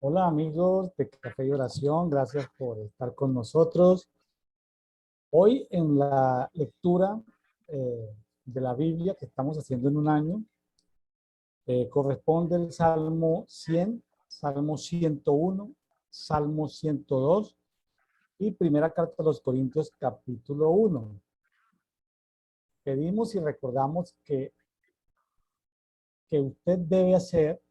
Hola amigos de Café y Oración, gracias por estar con nosotros. Hoy en la lectura de la Biblia que estamos haciendo en un año, corresponde el Salmo 100, Salmo 101, Salmo 102 y Primera Carta a los Corintios capítulo 1. Pedimos y recordamos que usted debe hacer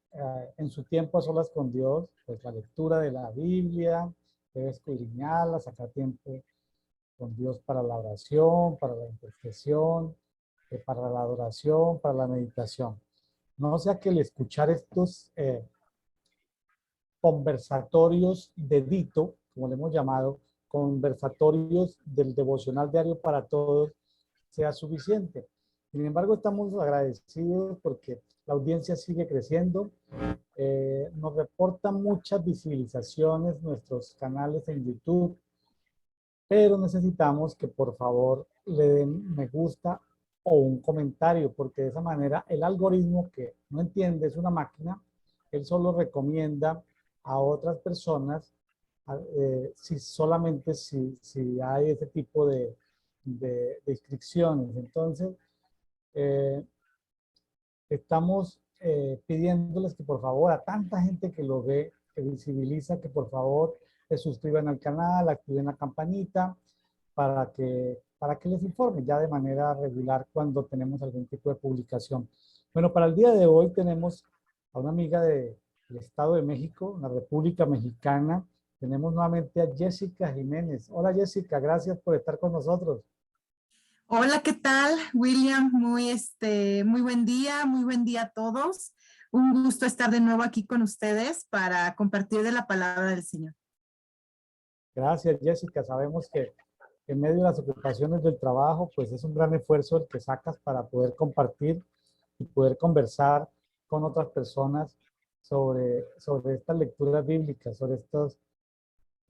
en su tiempo a solas con Dios, pues la lectura de la Biblia, debe escudriñarla, sacar tiempo con Dios para la oración, para la intercesión, para la adoración, para la meditación. No sea que el escuchar estos conversatorios de Dito, como le hemos llamado, conversatorios del devocional diario para todos, sea suficiente. Sin embargo, estamos agradecidos porque la audiencia sigue creciendo. Nos reportan muchas visualizaciones nuestros canales en YouTube, pero necesitamos que por favor le den me gusta o un comentario, porque de esa manera el algoritmo, que no entiende, es una máquina, él solo recomienda a otras personas si solamente si hay ese tipo de inscripciones. Entonces, eh, estamos pidiéndoles que por favor a tanta gente que lo ve, que visibiliza, que por favor se suscriban al canal, activen la campanita para que les informe ya de manera regular cuando tenemos algún tipo de publicación. Bueno, para el día de hoy tenemos a una amiga del Estado de México, la República Mexicana. Tenemos nuevamente a Jessica Jiménez. Hola Jessica, gracias por estar con nosotros. Hola, ¿qué tal, William? Muy buen día a todos. Un gusto estar de nuevo aquí con ustedes para compartir de la palabra del Señor. Gracias Jessica, sabemos que en medio de las ocupaciones del trabajo, pues es un gran esfuerzo el que sacas para poder compartir y poder conversar con otras personas sobre estas lecturas bíblicas, sobre estos.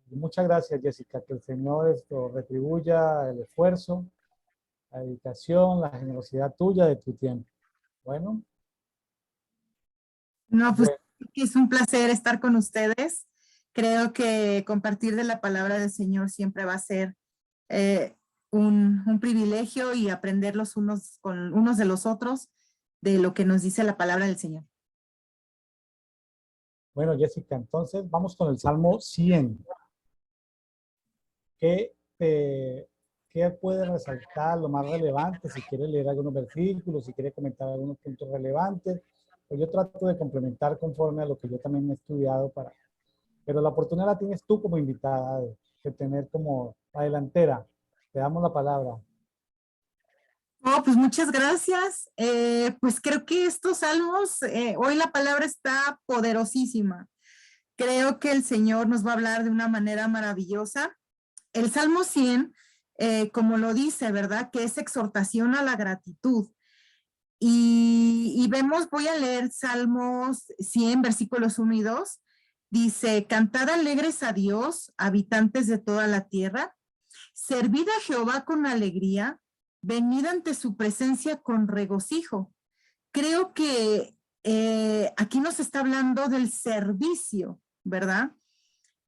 Muchas gracias, Jessica, que el Señor esto retribuya el esfuerzo, la dedicación, la generosidad tuya de tu tiempo. Bueno, No, pues bueno, es un placer estar con ustedes. Creo que compartir de la palabra del Señor siempre va a ser eh, un privilegio y aprender los unos con unos de los otros de lo que nos dice la palabra del Señor. bueno, Jessica, entonces vamos con el Salmo 100. ¿Qué, te- ¿Qué puede resaltar lo más relevante? Si quiere leer algunos versículos, si quiere comentar algunos puntos relevantes, pues yo trato de complementar conforme a lo que yo también he estudiado pero la oportunidad la tienes tú como invitada de tener como la delantera. Te damos la palabra. Oh, pues muchas gracias. Pues creo que estos salmos, hoy la palabra está poderosísima. Creo que el Señor nos va a hablar de una manera maravillosa. El Salmo 100, como lo dice, ¿verdad? Que es exhortación a la gratitud. Y vemos, voy a leer Salmos 100, versículos 1 y 2. Dice, cantad alegres a Dios, habitantes de toda la tierra. Servid a Jehová con alegría, venid ante su presencia con regocijo. Creo que aquí nos está hablando del servicio, ¿verdad?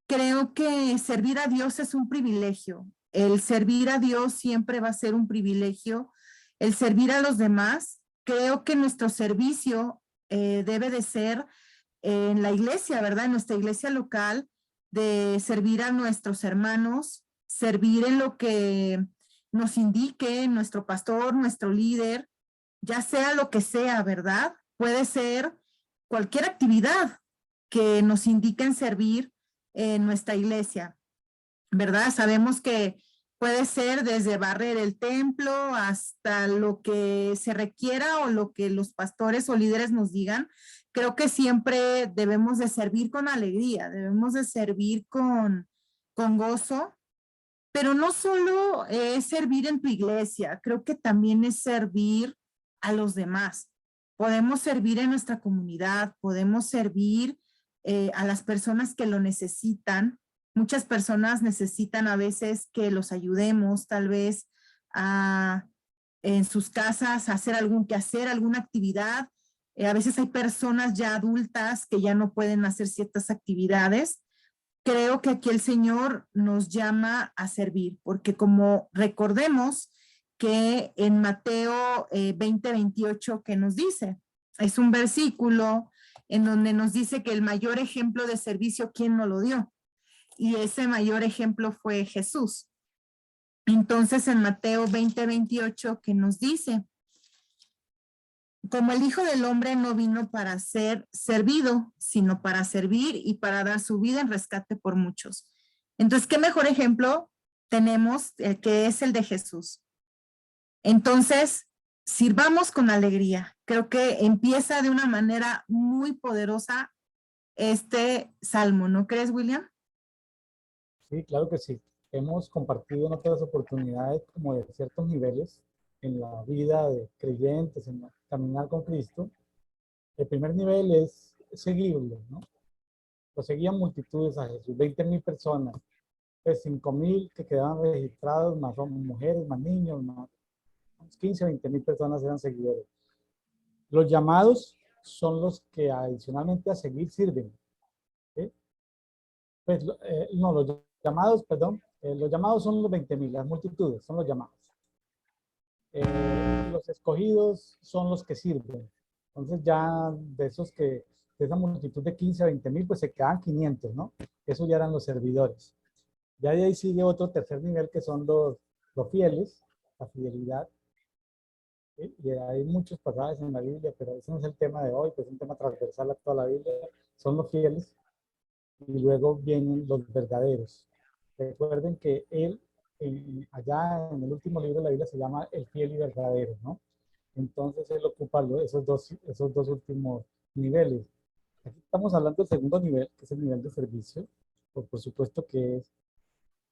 Creo que servir a Dios es un privilegio. El servir a Dios siempre va a ser un privilegio. El servir a los demás, creo que nuestro servicio debe de ser en la iglesia, ¿verdad? En nuestra iglesia local, de servir a nuestros hermanos, servir en lo que nos indique nuestro pastor, nuestro líder, ya sea lo que sea, ¿verdad? Puede ser cualquier actividad que nos indiquen servir en nuestra iglesia, ¿verdad? Sabemos que puede ser desde barrer el templo hasta lo que se requiera o lo que los pastores o líderes nos digan. Creo que siempre debemos de servir con alegría, debemos de servir con gozo, pero no solo es servir en tu iglesia, creo que también es servir a los demás. Podemos servir en nuestra comunidad, podemos servir a las personas que lo necesitan. Muchas personas necesitan a veces que los ayudemos, tal vez en sus casas, a hacer algún quehacer, alguna actividad, A veces hay personas ya adultas que ya no pueden hacer ciertas actividades. Creo que aquí el Señor nos llama a servir, porque como recordemos que en Mateo 20:28 que nos dice, es un versículo en donde nos dice que el mayor ejemplo de servicio, ¿quién nos lo dio? Y ese mayor ejemplo fue Jesús. Entonces en Mateo 20:28 que nos dice, como el Hijo del Hombre no vino para ser servido, sino para servir y para dar su vida en rescate por muchos. Entonces, ¿qué mejor ejemplo tenemos que es el de Jesús? Entonces, sirvamos con alegría. Creo que empieza de una manera muy poderosa este salmo, ¿no crees, William? Sí, claro que sí. Hemos compartido en otras oportunidades como de ciertos niveles en la vida de creyentes, en caminar con Cristo. El primer nivel es seguirlo, ¿no? Lo seguían multitudes a Jesús, 20,000 personas, pues 5,000 que quedaban registrados, más mujeres, más niños, más 15, 20,000 personas eran seguidores. Los llamados son los que adicionalmente a seguir sirven. ¿Sí? Pues, no, los llamados, perdón, los llamados son los 20,000, las multitudes son los llamados. Los escogidos son los que sirven. Entonces ya de esos que, de esa multitud de 15 a 20,000, pues se quedan 500, ¿no? Esos ya eran los servidores. Ya de ahí sigue otro tercer nivel que son los fieles, la fidelidad. ¿Sí? Y hay muchos pasajes en la Biblia, pero ese no es el tema de hoy, pues es un tema transversal a toda la Biblia. Son los fieles y luego vienen los verdaderos. Recuerden que él, allá en el último libro de la Biblia se llama el fiel y verdadero, ¿no? Entonces él ocupa esos dos últimos niveles. Aquí estamos hablando del segundo nivel, que es el nivel de servicio. Por supuesto que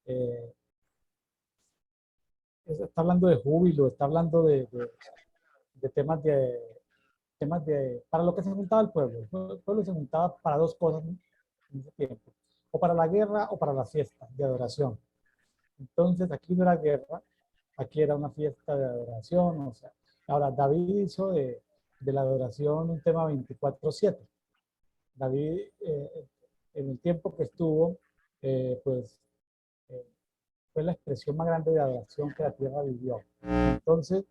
eh, está hablando de júbilo, está hablando de temas de, para lo que se juntaba el pueblo. El pueblo se juntaba para dos cosas en ese tiempo, o para la guerra o para la fiesta de adoración. Entonces aquí no era guerra, aquí era una fiesta de adoración, o sea, ahora David hizo de la adoración un tema 24/7. David, en el tiempo que estuvo, pues fue la expresión más grande de adoración que la tierra vivió. Entonces,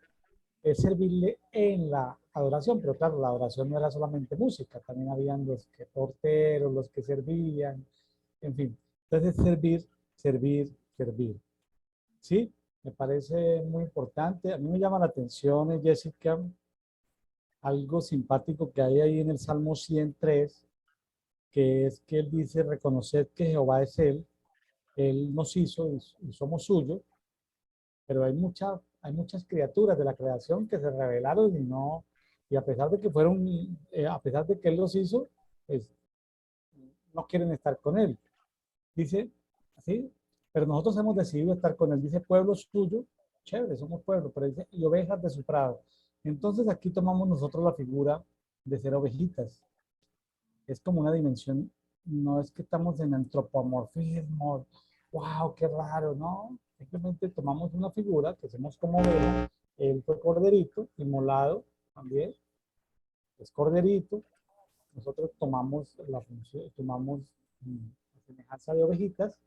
es servirle en la adoración, pero claro, la adoración no era solamente música, también habían los que porteros, los que servían, en fin. Entonces, servir, servir, servir. Sí, me parece muy importante. A mí me llama la atención, Jessica, algo simpático que hay ahí en el Salmo 103, que es que él dice, reconocer que Jehová es él nos hizo y somos suyos, pero hay muchas criaturas de la creación que se rebelaron y no, y a pesar de que fueron, a pesar de que él los hizo, pues no quieren estar con él. Dice, así, pero nosotros hemos decidido estar con él. Dice, pueblo suyo, chévere, somos pueblo, pero dice, y ovejas de su prado. Entonces aquí tomamos nosotros la figura de ser ovejitas. Es como una dimensión, no es que estamos en antropomorfismo, wow, qué raro, no. Simplemente tomamos una figura que somos como oveja, él fue corderito, inmolado también, es corderito. Nosotros tomamos la función, tomamos la semejanza de ovejitas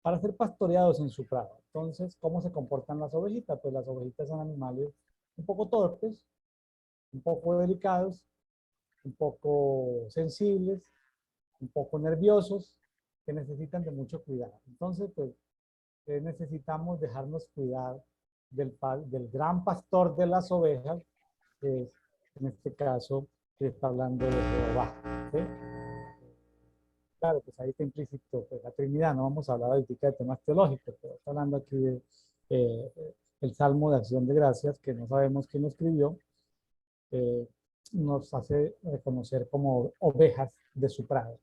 para ser pastoreados en su prado. Entonces, ¿cómo se comportan las ovejitas? Pues las ovejitas son animales un poco torpes, un poco delicados, un poco sensibles, un poco nerviosos, que necesitan de mucho cuidado. Entonces, pues, necesitamos dejarnos cuidar del gran pastor de las ovejas, que es, en este caso, que está hablando de Jehová. ¿Sí? Claro, pues ahí está implícito pues, la Trinidad, no vamos a hablar ahorita de temas teológicos, pero está hablando aquí de el Salmo de Acción de Gracias, que no sabemos quién lo escribió, eh, nos hace reconocer como ovejas de su prado.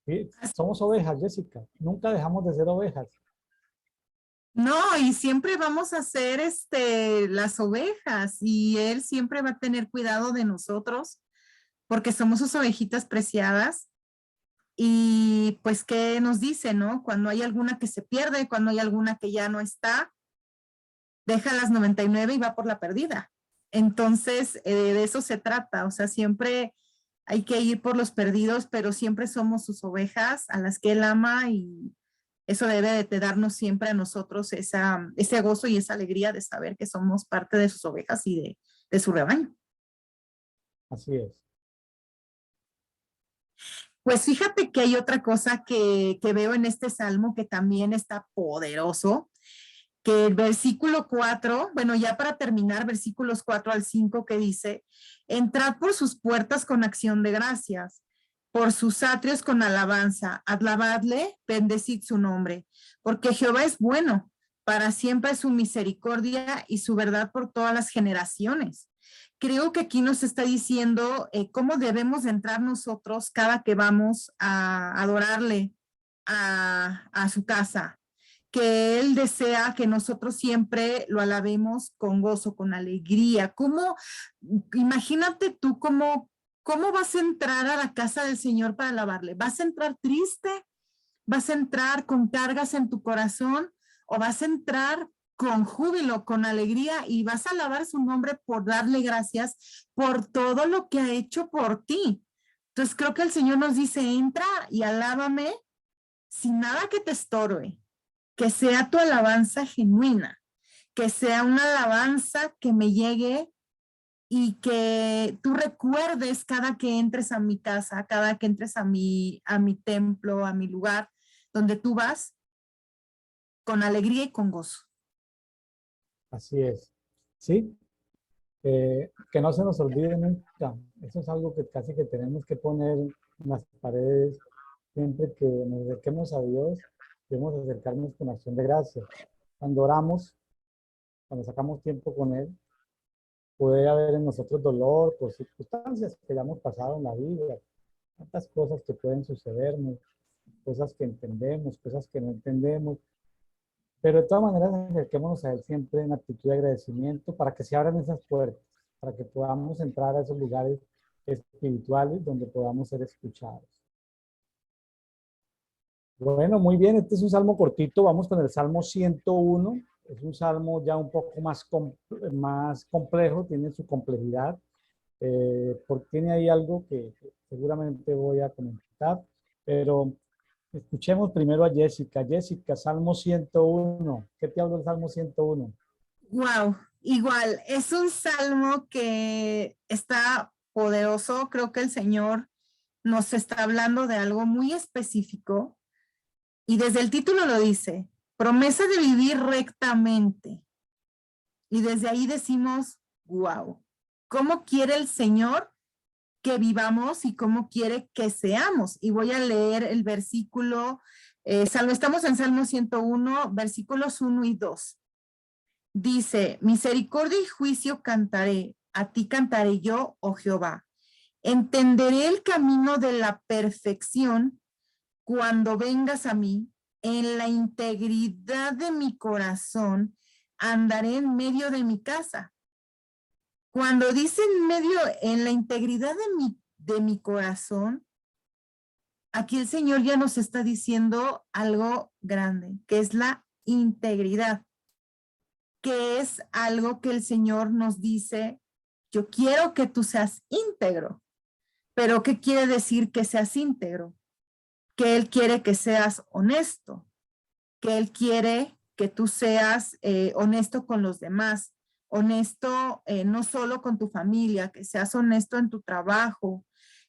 ¿Sí? Somos ovejas, Jessica, nunca dejamos de ser ovejas. No, y siempre vamos a ser las ovejas y él siempre va a tener cuidado de nosotros porque somos sus ovejitas preciadas. Y pues, ¿qué nos dice, no? Cuando hay alguna que se pierde, cuando hay alguna que ya no está, deja las 99 y va por la perdida. Entonces, de eso se trata, o sea, siempre hay que ir por los perdidos, pero siempre somos sus ovejas a las que Él ama y eso debe de darnos siempre a nosotros ese gozo y esa alegría de saber que somos parte de sus ovejas y de su rebaño. Así es. Pues fíjate que hay otra cosa que veo en este salmo que también está poderoso, que el versículo 4, bueno, ya para terminar, versículos 4 al 5 que dice, entrad por sus puertas con acción de gracias, por sus atrios con alabanza, alabadle, bendecid su nombre, porque Jehová es bueno, para siempre es su misericordia y su verdad por todas las generaciones. Creo que aquí nos está diciendo cómo debemos entrar nosotros cada que vamos a adorarle a su casa, que Él desea que nosotros siempre lo alabemos con gozo, con alegría. ¿Cómo, imagínate tú cómo vas a entrar a la casa del Señor para alabarle? ¿Vas a entrar triste? ¿Vas a entrar con cargas en tu corazón? ¿O vas a entrar con júbilo, con alegría y vas a alabar su nombre por darle gracias por todo lo que ha hecho por ti? Entonces creo que el Señor nos dice, entra y alábame sin nada que te estorbe, que sea tu alabanza genuina, que sea una alabanza que me llegue y que tú recuerdes cada que entres a mi casa, cada que entres a mi templo, a mi lugar, donde tú vas con alegría y con gozo. Así es. Sí, que no se nos olvide nunca. Eso es algo que casi que tenemos que poner en las paredes siempre que nos acerquemos a Dios. Debemos acercarnos con acción de gracia. Cuando oramos, cuando sacamos tiempo con Él, puede haber en nosotros dolor por circunstancias que hayamos pasado en la vida, tantas cosas que pueden sucedernos, cosas que entendemos, cosas que no entendemos. Pero de todas maneras, acerquémonos a Él siempre en actitud de agradecimiento para que se abran esas puertas, para que podamos entrar a esos lugares espirituales donde podamos ser escuchados. Bueno, muy bien, este es un salmo cortito, vamos con el Salmo 101, es un salmo ya un poco más complejo, tiene su complejidad, porque tiene ahí algo que seguramente voy a comentar, pero escuchemos primero a Jessica. Jessica, Salmo 101. ¿Qué te habló el Salmo 101? Wow, igual, es un salmo que está poderoso. Creo que el Señor nos está hablando de algo muy específico y desde el título lo dice, promesa de vivir rectamente. Y desde ahí decimos, wow, ¿cómo quiere el Señor que vivamos y cómo quiere que seamos? Y voy a leer el versículo, estamos en Salmo 101, versículos 1 y 2. Dice, misericordia y juicio cantaré, a ti cantaré yo, oh Jehová. Entenderé el camino de la perfección cuando vengas a mí. En la integridad de mi corazón andaré en medio de mi casa. Cuando dice en medio, en la integridad de mi corazón, aquí el Señor ya nos está diciendo algo grande, que es la integridad, que es algo que el Señor nos dice, yo quiero que tú seas íntegro. Pero ¿qué quiere decir que seas íntegro? Que Él quiere que seas honesto, que Él quiere que tú seas honesto con los demás, honesto no solo con tu familia, que seas honesto en tu trabajo,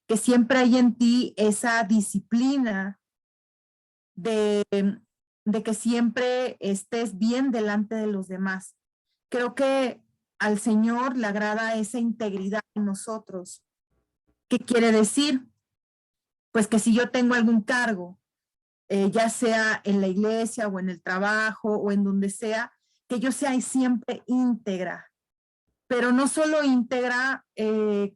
que siempre hay en ti esa disciplina de, de que siempre estés bien delante de los demás. Creo que al Señor le agrada esa integridad en nosotros. ¿Qué quiere decir? Pues que si yo tengo algún cargo, ya sea en la iglesia o en el trabajo o en donde sea, que yo sea siempre íntegra, pero no solo íntegra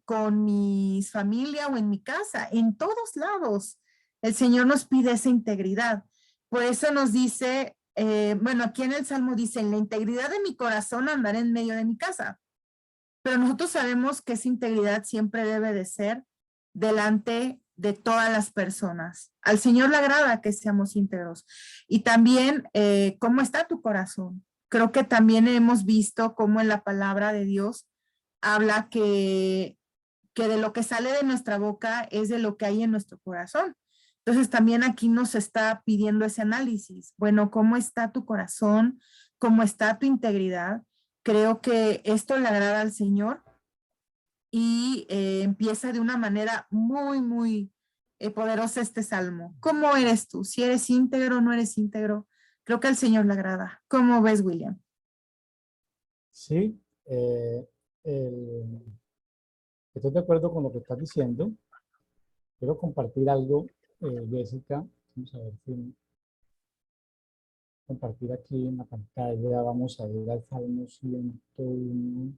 con mi familia o en mi casa, en todos lados. El Señor nos pide esa integridad. Por eso nos dice, bueno, aquí en el Salmo dice, en la integridad de mi corazón andaré en medio de mi casa. Pero nosotros sabemos que esa integridad siempre debe de ser delante de todas las personas. Al Señor le agrada que seamos íntegros. Y también, ¿cómo está tu corazón? Creo que también hemos visto cómo en la palabra de Dios habla que de lo que sale de nuestra boca es de lo que hay en nuestro corazón. Entonces también aquí nos está pidiendo ese análisis. Bueno, ¿cómo está tu corazón? ¿Cómo está tu integridad? Creo que esto le agrada al Señor y empieza de una manera muy, muy poderosa este salmo. ¿Cómo eres tú? Si eres íntegro o no eres íntegro, creo que al Señor le agrada. ¿Cómo ves, William? Sí, estoy de acuerdo con lo que estás diciendo. Quiero compartir algo, Jessica. Vamos a ver si compartir aquí en la pantalla. Vamos a ir al Salmo 101.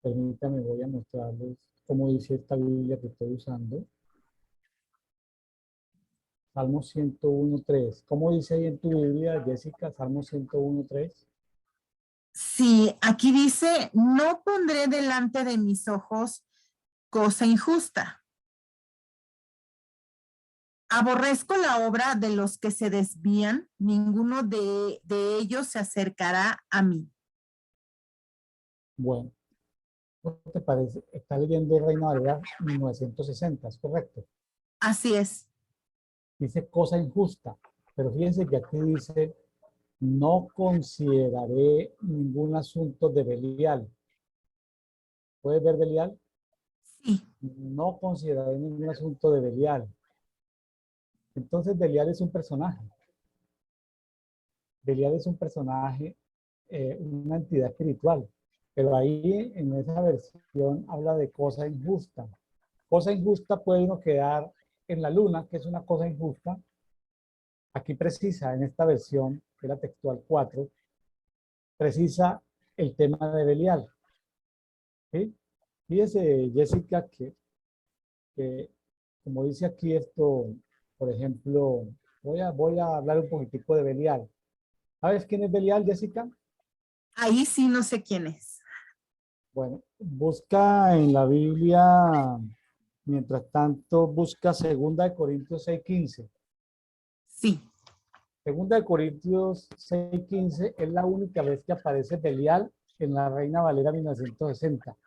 Permítame, voy a mostrarles cómo dice esta Biblia que estoy usando. Salmo 101.3. ¿Cómo dice ahí en tu Biblia, Jessica? Salmo 101.3. Sí, aquí dice, no pondré delante de mis ojos cosa injusta. Aborrezco la obra de los que se desvían, ninguno de ellos se acercará a mí. Bueno, ¿qué te parece? Está leyendo Reina Valera 1960, ¿es correcto? Así es. Dice cosa injusta, pero fíjense que aquí dice, no consideraré ningún asunto de Belial. ¿Puedes ver Belial? Sí, No consideraré ningún asunto de Belial. Entonces Belial es un personaje. Belial es un personaje, una entidad espiritual. Pero ahí en esa versión habla de cosa injusta. Cosa injusta puede uno quedar en la luna, que es una cosa injusta. Aquí precisa, en esta versión, que es la textual 4, precisa el tema de Belial. ¿Sí? Fíjese, Jessica, que como dice aquí esto, por ejemplo, voy a hablar un poquitico de Belial. ¿Sabes quién es Belial, Jessica? ahí sí no sé quién es. Bueno, busca en la Biblia, mientras tanto, busca 2 Corintios 6:15. Sí. 2 Corintios 6:15 es la única vez que aparece Belial en la Reina Valera 1960.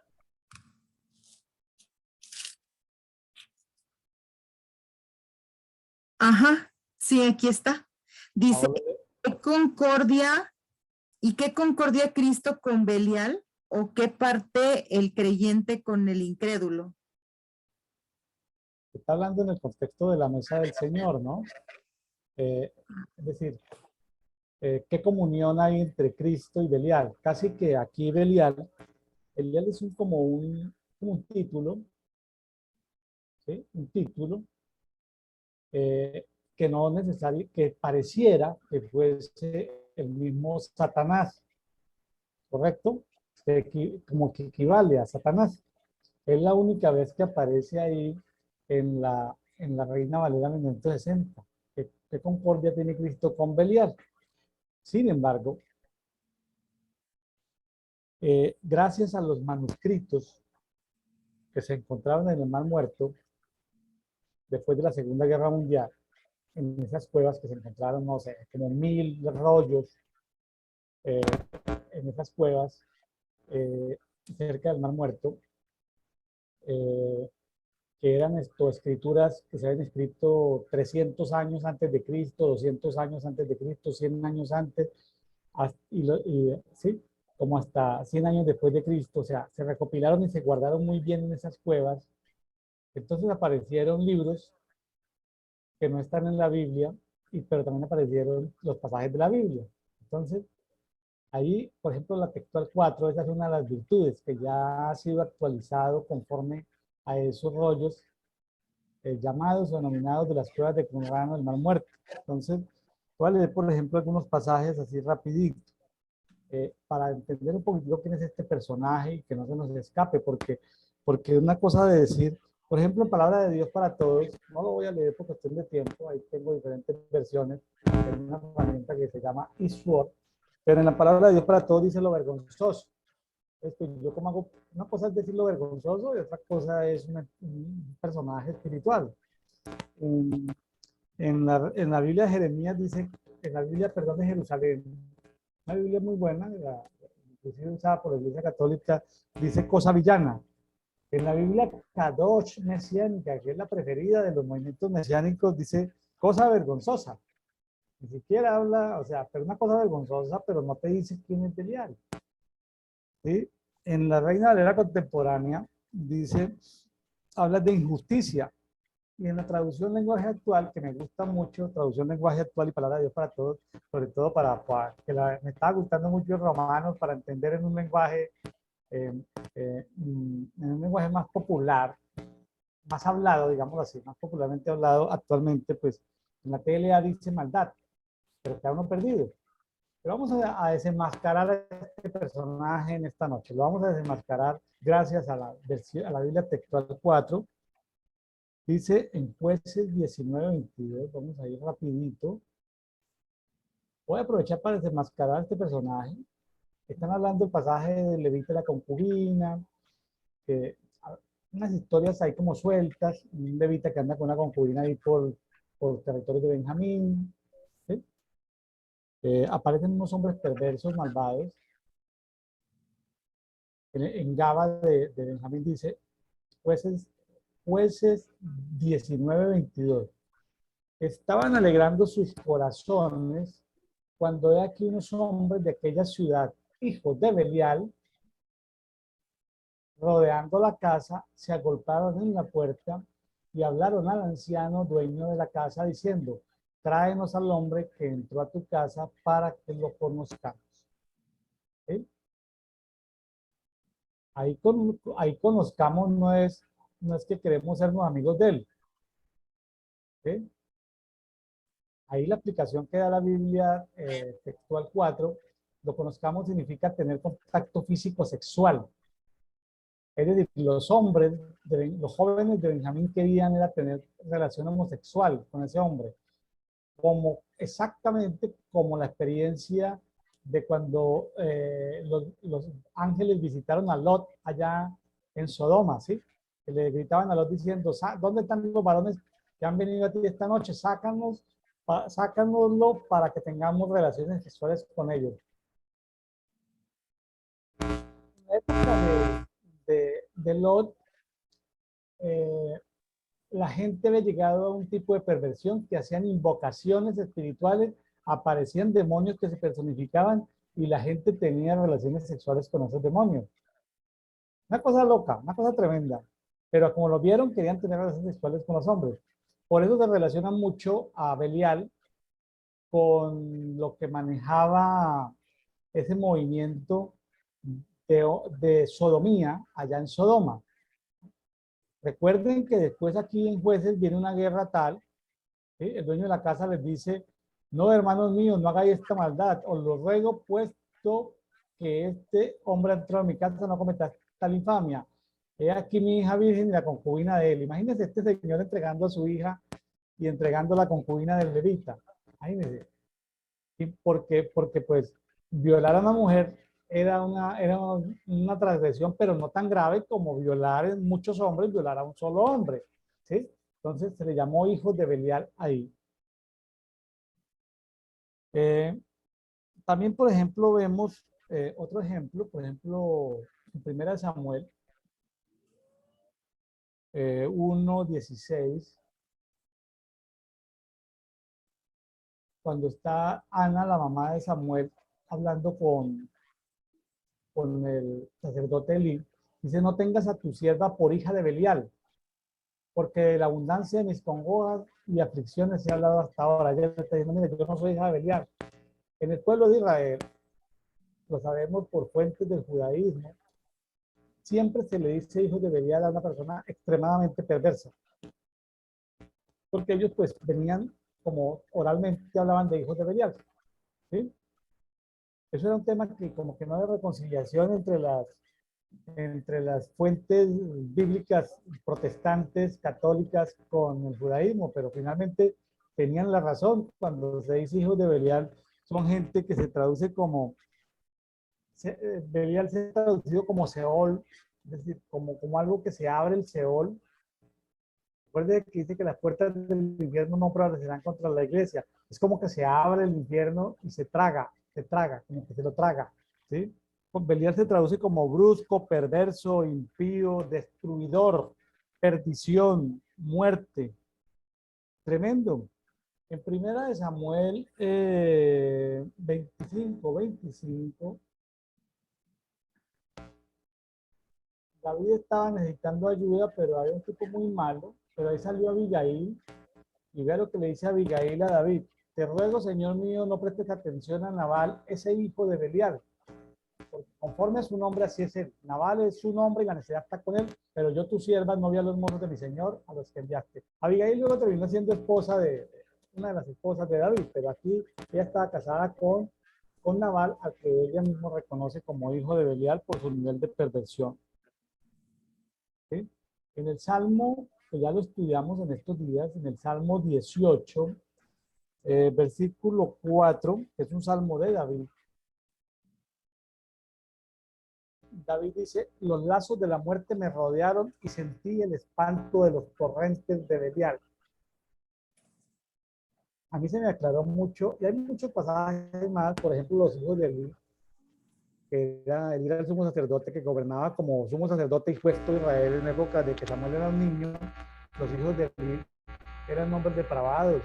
Ajá, sí, aquí está. Dice, Ahora, ¿qué concordia y qué concordia Cristo con Belial o qué parte el creyente con el incrédulo? está hablando en el contexto de la mesa del Señor, ¿no? Es decir, ¿qué comunión hay entre Cristo y Belial? Casi que aquí Belial es como un título, ¿sí? Un título eh, que no necesario, que pareciera que fuese el mismo Satanás, ¿correcto? Como que equivale a Satanás. Es la única vez que aparece ahí en la Reina Valera 1960. ¿Qué concordia tiene Cristo con Belial? Sin embargo, gracias a los manuscritos que se encontraron en el Mar Muerto después de la Segunda Guerra Mundial, en esas cuevas que se encontraron, no sé, como 1000 rollos eh, en esas cuevas cerca del Mar Muerto, eh, que eran escrituras que se habían escrito 300 años antes de Cristo, 200 años antes de Cristo, 100 años antes, sí, como hasta 100 años después de Cristo. O sea, se recopilaron y se guardaron muy bien en esas cuevas. Entonces aparecieron libros que no están en la Biblia, pero también aparecieron los pasajes de la Biblia. Entonces, ahí, por ejemplo, la textual 4, esa es una de las virtudes que ya ha sido actualizado conforme a esos rollos llamados o denominados de las cuevas de Qumran del Mar Muerto. Entonces, voy a leer, por ejemplo, algunos pasajes así rapidito, para entender un poquito quién es este personaje y que no se nos escape, porque una cosa de decir, por ejemplo, en Palabra de Dios para Todos, no lo voy a leer por cuestión de tiempo, ahí tengo diferentes versiones, en una herramienta que se llama eSword, pero en la Palabra de Dios para Todos dice lo vergonzoso. Yo como hago, una cosa es decir lo vergonzoso y otra cosa es un personaje espiritual. En la Biblia de Jeremías dice, en la Biblia, perdón, de Jerusalén, una Biblia muy buena, inclusive usada por la Iglesia Católica, dice cosa villana. En la Biblia Kadosh mesiánica, que es la preferida de los movimientos mesiánicos, dice cosa vergonzosa. Ni siquiera habla, o sea, pero una cosa vergonzosa, pero no te dice quién es Belial. ¿Sí? En la Reina Valera contemporánea dice, habla de injusticia. Y en la traducción lenguaje actual, que me gusta mucho, traducción lenguaje actual y palabra de Dios para todos, sobre todo me estaba gustando mucho el romano para entender eh, en un lenguaje más popular, más hablado, digamos así, más popularmente hablado actualmente, pues en la TLA dice maldad, pero queda uno perdido. Pero vamos a desenmascarar a este personaje en esta noche. Lo vamos a desenmascarar gracias a la Biblia Textual 4. Dice en Jueces 19:22, vamos a ir rapidito. Voy a aprovechar para desenmascarar a este personaje. Están hablando del pasaje de Levita y la concubina, que, unas historias ahí como sueltas, un levita que anda con una concubina ahí por territorio de Benjamín. ¿Sí? Aparecen unos hombres perversos, malvados. En Gaba de Benjamín dice, jueces 19:22. Estaban alegrando sus corazones cuando he aquí unos hombres de aquella ciudad, hijos de Belial, rodeando la casa, se agolparon en la puerta y hablaron al anciano dueño de la casa diciendo, tráenos al hombre que entró a tu casa para que lo conozcamos. ¿Sí? Ahí conozcamos no es que queremos sernos amigos de él. ¿Sí? Ahí la aplicación que da la Biblia textual 4, lo conozcamos significa tener contacto físico sexual. Es decir, los jóvenes de Benjamín querían era tener relación homosexual con ese hombre, exactamente como la experiencia de cuando los ángeles visitaron a Lot allá en Sodoma, ¿sí? Que le gritaban a Lot diciendo, ¿dónde están los varones que han venido a ti esta noche? Sácanoslo para que tengamos relaciones sexuales con ellos. En la época de Lot, la gente había llegado a un tipo de perversión que hacían invocaciones espirituales, aparecían demonios que se personificaban y la gente tenía relaciones sexuales con esos demonios. Una cosa loca, una cosa tremenda. Pero como lo vieron, querían tener relaciones sexuales con los hombres. Por eso se relaciona mucho a Belial con lo que manejaba ese movimiento de sodomía allá en Sodoma. Recuerden que después aquí en Jueces viene una guerra tal, ¿sí? El dueño de la casa les dice, no, hermanos míos, no hagáis esta maldad, os lo ruego puesto que este hombre entró en mi casa, no cometa tal infamia. He aquí mi hija virgen y la concubina de él. Imagínense este señor entregando a su hija y entregando la concubina del levita. Imagínense. ¿Y por qué? Porque pues violar a una mujer era una transgresión, pero no tan grave como violar en muchos hombres, violar a un solo hombre. ¿Sí? Entonces se le llamó hijos de Belial ahí. También, por ejemplo, vemos otro ejemplo, por ejemplo, en Primera de Samuel 1:16, cuando está Ana, la mamá de Samuel, hablando con el sacerdote Elí, dice, no tengas a tu sierva por hija de Belial, porque de la abundancia de mis congojas y aflicciones he hablado hasta ahora. Ella está diciendo, mire, yo no soy hija de Belial. En el pueblo de Israel, lo sabemos por fuentes del judaísmo, siempre se le dice hijo de Belial a una persona extremadamente perversa. Porque ellos pues venían, como oralmente hablaban de hijos de Belial. ¿Sí? Eso era un tema que como que no había reconciliación entre las fuentes bíblicas protestantes, católicas con el judaísmo, pero finalmente tenían la razón. Cuando se dice hijos de Belial, son gente que se traduce como, Belial se ha traducido como Seol, es decir, como algo que se abre el Seol. Recuerde que dice que las puertas del infierno no prevalecerán contra la iglesia. Es como que se abre el infierno y se traga se traga, como que se lo traga, ¿sí? Con Belial se traduce como brusco, perverso, impío, destruidor, perdición, muerte. Tremendo. En primera de Samuel 25, David estaba necesitando ayuda, pero había un tipo muy malo, pero ahí salió Abigail y vea lo que le dice Abigail a David. Te ruego, Señor mío, no prestes atención a Nabal, ese hijo de Belial. Porque conforme a su nombre, así es él. Nabal es su nombre y la necesidad está con él, pero yo, tu sierva, no vi a los mozos de mi Señor a los que enviaste. Abigail luego terminó siendo esposa de una de las esposas de David, pero aquí ella estaba casada con Nabal, al que ella misma reconoce como hijo de Belial por su nivel de perversión. ¿Sí? En el Salmo, que ya lo estudiamos en estos días, en el Salmo 18, versículo 4, que es un salmo de David. David dice, los lazos de la muerte me rodearon y sentí el espanto de los torrentes de Belial. A mí se me aclaró mucho, y hay muchos pasajes más, por ejemplo, los hijos de Eli, que era el sumo sacerdote que gobernaba como sumo sacerdote y juez de Israel en época de que Samuel era un niño. Los hijos de Eli eran hombres depravados,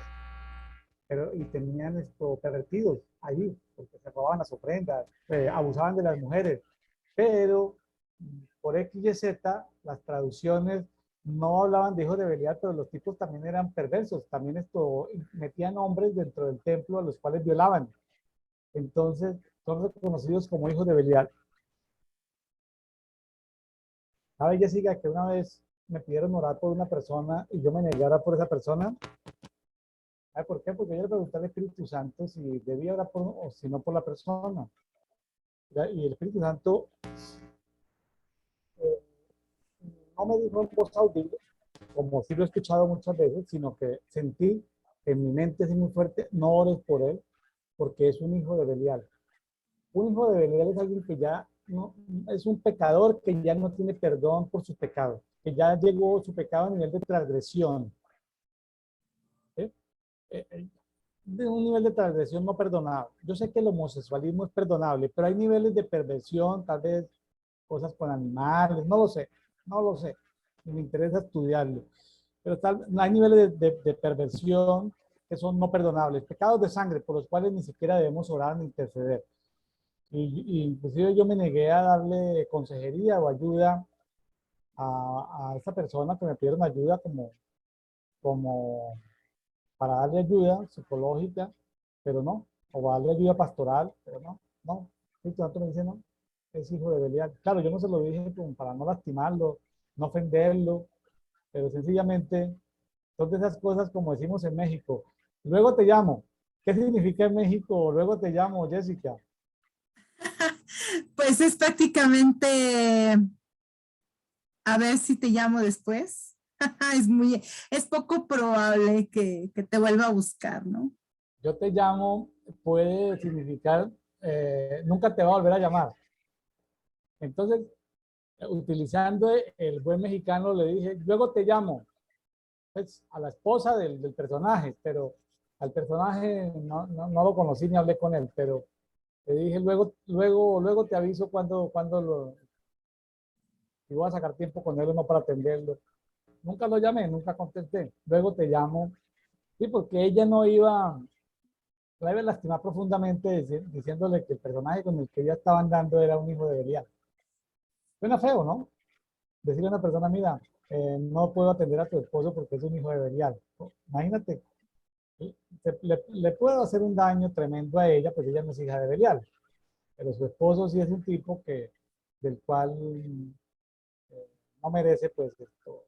pero, y tenían esto pervertidos allí, porque se robaban las ofrendas, abusaban de las mujeres, pero por X y Z, las traducciones no hablaban de hijos de Belial, pero los tipos también eran perversos, también esto, metían hombres dentro del templo a los cuales violaban. Entonces, son reconocidos como hijos de Belial. ¿Sabe, Jessica, que una vez me pidieron orar por una persona y yo me negara por esa persona? ¿Sabe por qué? Porque yo le pregunté al Espíritu Santo si debía orar por o si no por la persona. Y el Espíritu Santo eh, no me dijo en voz audible, como sí lo he escuchado muchas veces, sino que sentí en mi mente así muy fuerte, no ores por él, porque es un hijo de Belial. Un hijo de Belial es alguien que ya no, es un pecador que ya no tiene perdón por su pecado, que ya llegó su pecado a nivel de transgresión. ¿Sí? De un nivel de transgresión no perdonable. Yo sé que el homosexualismo es perdonable, pero hay niveles de perversión, tal vez cosas con animales, no lo sé, no lo sé. Me interesa estudiarlo. Pero hay niveles de perversión que son no perdonables, pecados de sangre por los cuales ni siquiera debemos orar ni interceder. Y inclusive yo me negué a darle consejería o ayuda a esa persona que me pidieron ayuda como para darle ayuda psicológica, pero no, o darle ayuda pastoral, pero no. Y tanto me dice, no, es hijo de Belial. Claro, yo no se lo dije como para no lastimarlo, no ofenderlo, pero sencillamente son de esas cosas como decimos en México. Luego te llamo. ¿Qué significa en México? Luego te llamo, Jessica. Pues es prácticamente, a ver si te llamo después. Es poco probable que te vuelva a buscar, ¿no? Yo te llamo puede significar nunca te va a volver a llamar. Entonces, utilizando el buen mexicano, le dije, luego te llamo, pues, a la esposa del personaje, pero al personaje no lo conocí ni hablé con él, pero le dije, luego te aviso cuando si voy a sacar tiempo con él o no para atenderlo. Nunca lo llamé, nunca contesté. Luego te llamo. Sí, porque ella no iba, la iba a lastimar profundamente diciéndole que el personaje con el que ella estaba andando era un hijo de Belial. Suena feo, ¿no? Decirle a una persona, mira, no puedo atender a tu esposo porque es un hijo de Belial. Imagínate, le puedo hacer un daño tremendo a ella, pues ella no es hija de Belial, pero su esposo sí es un tipo del cual no merece, pues, esto.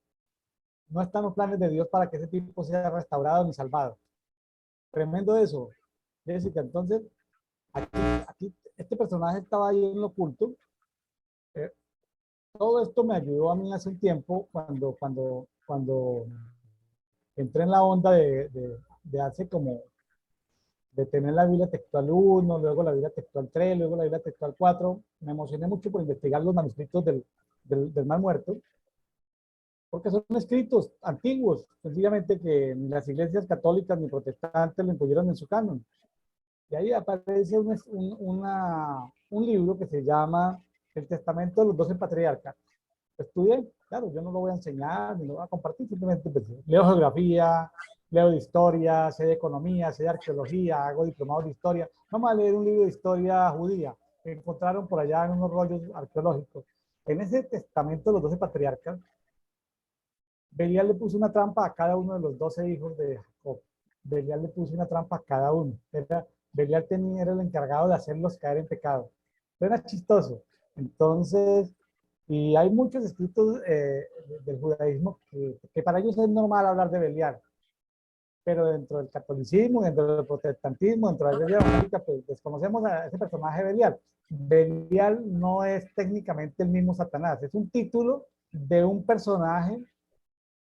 No están los planes de Dios para que ese tipo sea restaurado ni salvado. Tremendo eso, Jessica. Entonces, aquí este personaje estaba ahí en lo oculto. Eh, todo esto me ayudó a mí hace un tiempo cuando entré en la onda de hace como de tener la Biblia textual 1, luego la Biblia textual 3, luego la Biblia textual 4. Me emocioné mucho por investigar los manuscritos del Mar Muerto, porque son escritos antiguos, sencillamente que ni las iglesias católicas ni protestantes lo incluyeron en su canon. Y ahí aparece un libro que se llama El Testamento de los 12 Patriarcas. Estudié, claro, yo no lo voy a enseñar ni lo voy a compartir, simplemente pues, leo geografía, leo de historia, sé de economía, sé de arqueología, hago diplomado de historia. Vamos a leer un libro de historia judía que encontraron por allá en unos rollos arqueológicos. En ese testamento de los 12 patriarcas, Belial le puso una trampa a cada uno de los 12 hijos de Jacob. Belial le puso una trampa a cada uno. Belial era el encargado de hacerlos caer en pecado. Era chistoso. Entonces, y hay muchos escritos del judaísmo que para ellos es normal hablar de Belial, pero dentro del catolicismo, dentro del protestantismo, dentro de la iglesia evangélica, pues desconocemos a ese personaje Belial. Belial no es técnicamente el mismo Satanás, es un título de un personaje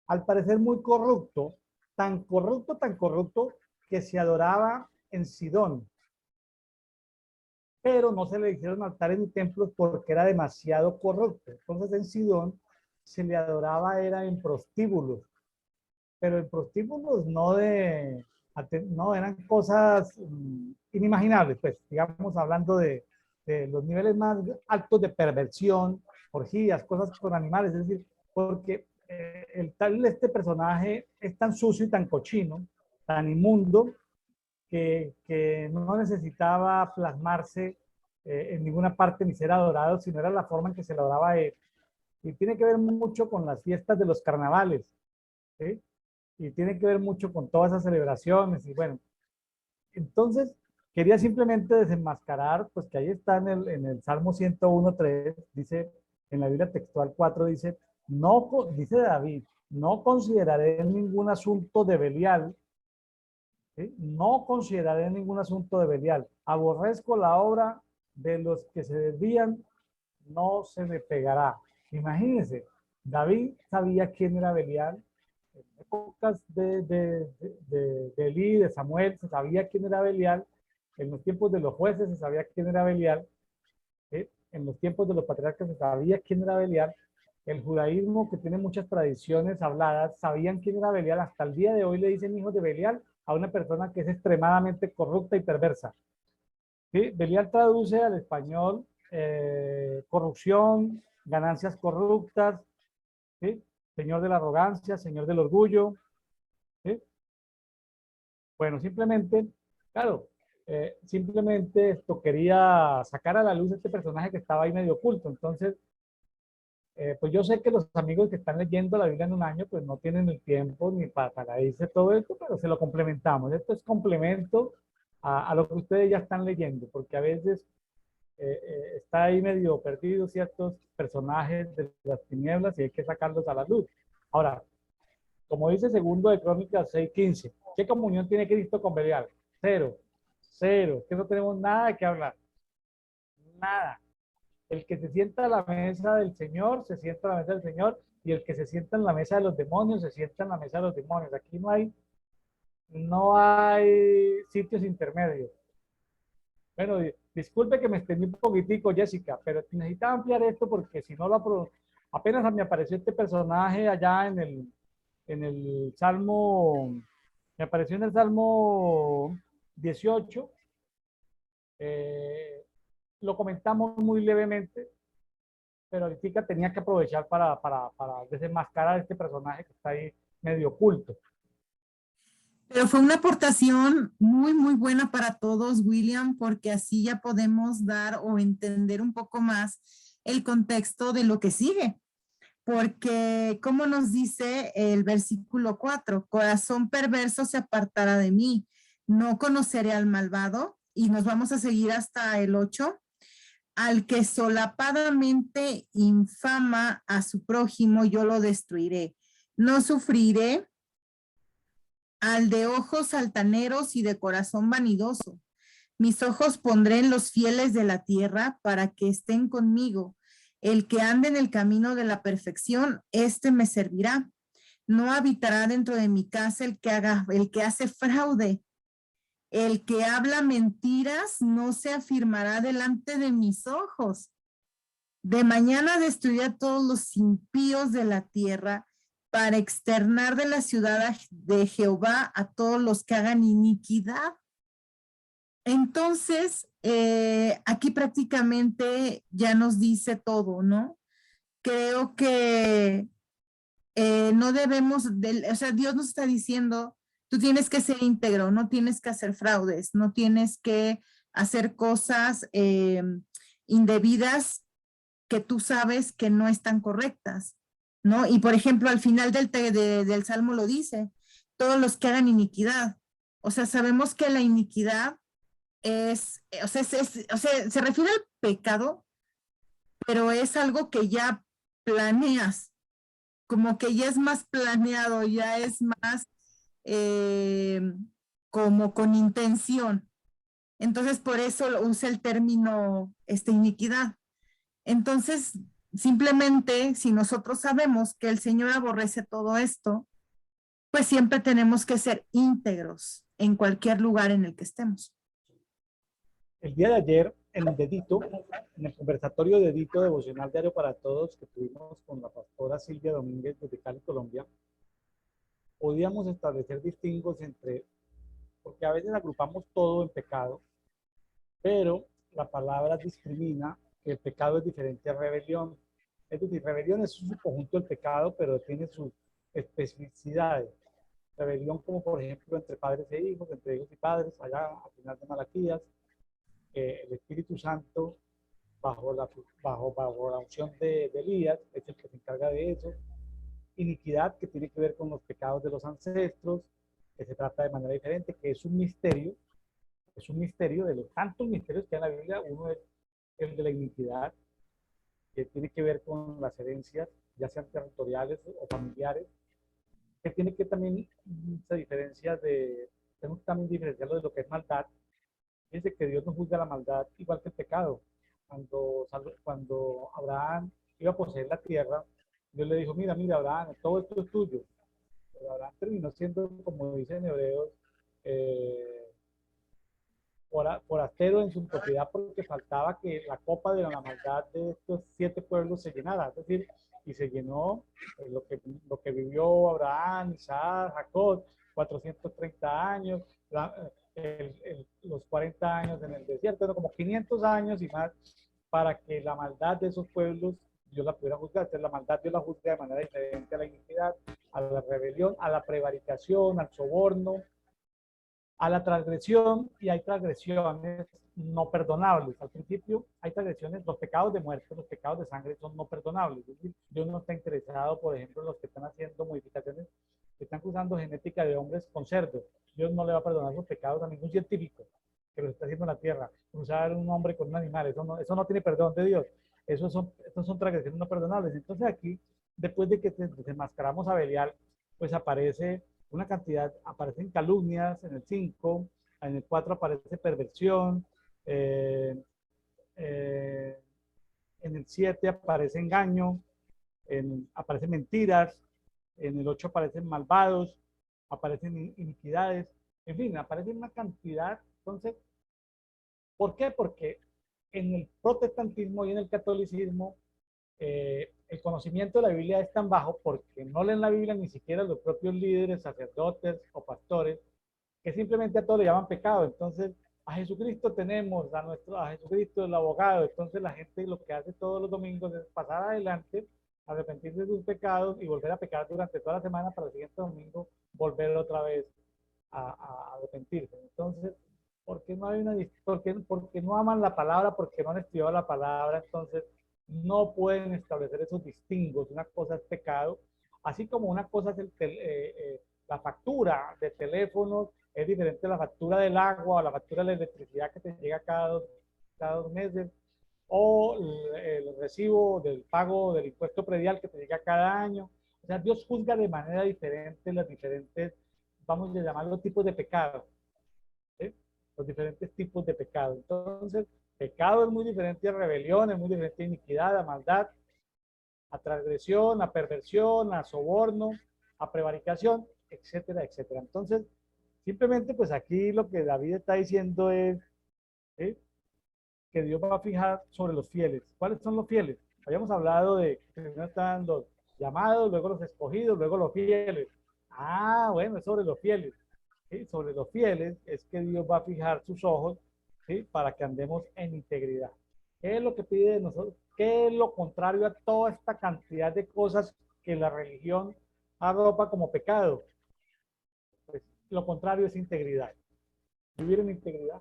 al parecer muy corrupto, tan corrupto, que se adoraba en Sidón, pero no se le hicieron altares ni templos porque era demasiado corrupto. Entonces en Sidón se le adoraba era en prostíbulos, pero en prostíbulos no eran cosas inimaginables, pues digamos hablando de los niveles más altos de perversión, orgías, cosas con animales, es decir, porque este personaje es tan sucio y tan cochino, tan inmundo, que no necesitaba plasmarse en ninguna parte ni ser adorado, sino era la forma en que se le adoraba a él. Y tiene que ver mucho con las fiestas de los carnavales, ¿sí? Y tiene que ver mucho con todas esas celebraciones. Y bueno, entonces quería simplemente desenmascarar, pues que ahí está en el Salmo 101.3, dice, en la Biblia textual 4, dice, no, dice David, no consideraré ningún asunto de Belial, ¿sí? No consideraré ningún asunto de Belial. Aborrezco la obra de los que se desvían, no se me pegará. Imagínense, David sabía quién era Belial. En épocas de Elí, de Samuel, se sabía quién era Belial. En los tiempos de los jueces se sabía quién era Belial. ¿Sí? En los tiempos de los patriarcas se sabía quién era Belial. El judaísmo, que tiene muchas tradiciones habladas, sabían quién era Belial. Hasta el día de hoy le dicen hijos de Belial a una persona que es extremadamente corrupta y perversa. ¿Sí? Belial traduce al español corrupción, ganancias corruptas, ¿sí? Señor de la arrogancia, señor del orgullo. ¿Sí? Bueno, simplemente, claro, simplemente esto quería sacar a la luz este personaje que estaba ahí medio oculto. Entonces, pues yo sé que los amigos que están leyendo la Biblia en un año, pues no tienen el tiempo ni para irse todo esto, pero se lo complementamos. Esto es complemento a lo que ustedes ya están leyendo, porque a veces está ahí medio perdido ciertos personajes de las tinieblas y hay que sacarlos a la luz. Ahora, como dice segundo de Crónicas 6:15, ¿qué comunión tiene Cristo con Belial? Cero, cero, que no tenemos nada que hablar, nada. El que se sienta a la mesa del Señor, se sienta a la mesa del Señor, y el que se sienta en la mesa de los demonios, se sienta en la mesa de los demonios. Aquí no hay sitios intermedios. Bueno, disculpe que me extendí un poquitico, Jessica, pero necesitaba ampliar esto porque si no apenas me apareció este personaje allá en el Salmo, me apareció en el Salmo 18, eh, lo comentamos muy levemente, pero ahorita tenía que aprovechar para desenmascarar a este personaje que está ahí medio oculto. Pero fue una aportación muy, muy buena para todos, William, porque así ya podemos dar o entender un poco más el contexto de lo que sigue. Porque, como nos dice el versículo 4, corazón perverso se apartará de mí, no conoceré al malvado, y nos vamos a seguir hasta el 8, al que solapadamente infama a su prójimo, yo lo destruiré. No sufriré al de ojos altaneros y de corazón vanidoso. Mis ojos pondré en los fieles de la tierra para que estén conmigo. El que ande en el camino de la perfección, este me servirá. No habitará dentro de mi casa el que hace fraude. El que habla mentiras no se afirmará delante de mis ojos. De mañana destruiré a todos los impíos de la tierra para externar de la ciudad de Jehová a todos los que hagan iniquidad. Entonces, aquí prácticamente ya nos dice todo, ¿no? Creo que no debemos, o sea, Dios nos está diciendo, tú tienes que ser íntegro, no tienes que hacer fraudes, no tienes que hacer cosas indebidas que tú sabes que no están correctas, ¿no? Y por ejemplo, al final del Salmo lo dice, todos los que hagan iniquidad. O sea, sabemos que la iniquidad o sea, se refiere al pecado, pero es algo que ya planeas, como que ya es más planeado, ya es más eh, como con intención. Entonces, por eso usa el término iniquidad. Entonces, simplemente, si nosotros sabemos que el Señor aborrece todo esto, pues siempre tenemos que ser íntegros en cualquier lugar en el que estemos. El día de ayer, en el dedito, en el conversatorio dedito devocional diario para todos que tuvimos con la pastora Silvia Domínguez desde Cali, Colombia, podíamos establecer distingos entre, porque a veces agrupamos todo en pecado, pero la palabra discrimina que el pecado es diferente a rebelión. Es decir, rebelión es un conjunto del pecado, pero tiene sus especificidades. Rebelión como por ejemplo entre padres e hijos, entre hijos y padres, allá al final de Malaquías, el Espíritu Santo bajo la unción de Elías es el que se encarga de eso. Iniquidad, que tiene que ver con los pecados de los ancestros, que se trata de manera diferente, que es un misterio de los tantos misterios que hay en la Biblia. Uno es el de la iniquidad, que tiene que ver con las herencias, ya sean territoriales o familiares, que tiene que también se diferencia tenemos también diferenciarlo de lo que es maldad. Dice que Dios no juzga la maldad igual que el pecado. Cuando Abraham iba a poseer la tierra, Dios le dijo, mira, Abraham, todo esto es tuyo. Pero Abraham terminó siendo, como dicen Hebreos, eh, forastero en su propiedad porque faltaba que la copa de la maldad de estos 7 pueblos se llenara. Es decir, y se llenó lo que vivió Abraham, Isaac, Jacob, 430 años, los 40 años en el desierto, ¿no? Como 500 años y más, para que la maldad de esos pueblos Dios la pudiera juzgar. Entonces la maldad Dios la juzga de manera diferente a la iniquidad, a la rebelión, a la prevaricación, al soborno, a la transgresión, y hay transgresiones no perdonables. Al principio hay transgresiones, los pecados de muerte, los pecados de sangre son no perdonables. Es decir, Dios no está interesado, por ejemplo, en los que están haciendo modificaciones, que están cruzando genética de hombres con cerdos. Dios no le va a perdonar sus pecados a ningún científico que lo está haciendo en la tierra. Cruzar un hombre con un animal, eso no tiene perdón de Dios. Esos son transgresiones no perdonables. Entonces aquí, después de que desenmascaramos a Belial, pues aparece una cantidad, aparecen calumnias en el 5, en el 4 aparece perversión, eh, eh, en el 7 aparece engaño, aparecen mentiras, en el 8 aparecen malvados, aparecen iniquidades, en fin, aparecen una cantidad. Entonces, ¿por qué? Porque en el protestantismo y en el catolicismo el conocimiento de la Biblia es tan bajo porque no leen la Biblia ni siquiera los propios líderes, sacerdotes o pastores, que simplemente a todo le llaman pecado. Entonces, a Jesucristo tenemos, a Jesucristo el abogado. Entonces la gente lo que hace todos los domingos es pasar adelante, arrepentirse de sus pecados y volver a pecar durante toda la semana para el siguiente domingo volver otra vez a arrepentirse. Entonces, ¿por qué no hay porque no aman la palabra, porque no han estudiado la palabra? Entonces, no pueden establecer esos distingos. Una cosa es pecado, así como una cosa es la factura de teléfonos, es diferente a la factura del agua o la factura de la electricidad que te llega cada 2 meses, o el recibo del pago del impuesto predial que te llega cada año. O sea, Dios juzga de manera diferente las diferentes, vamos a llamarlos tipos de pecado, ¿sí? Los diferentes tipos de pecado. Entonces, pecado es muy diferente a rebelión, es muy diferente a iniquidad, a maldad, a transgresión, a perversión, a soborno, a prevaricación, etcétera, etcétera. Entonces, simplemente pues aquí lo que David está diciendo es ¿sí? Que Dios va a fijar sobre los fieles. ¿Cuáles son los fieles? Habíamos hablado de que primero están los llamados, luego los escogidos, luego los fieles. Ah, bueno, es sobre los fieles. ¿Sí? Sobre los fieles es que Dios va a fijar sus ojos ¿sí? Para que andemos en integridad. ¿Qué es lo que pide de nosotros? ¿Qué es lo contrario a toda esta cantidad de cosas que la religión arropa como pecado? Pues lo contrario es integridad. Vivir en integridad.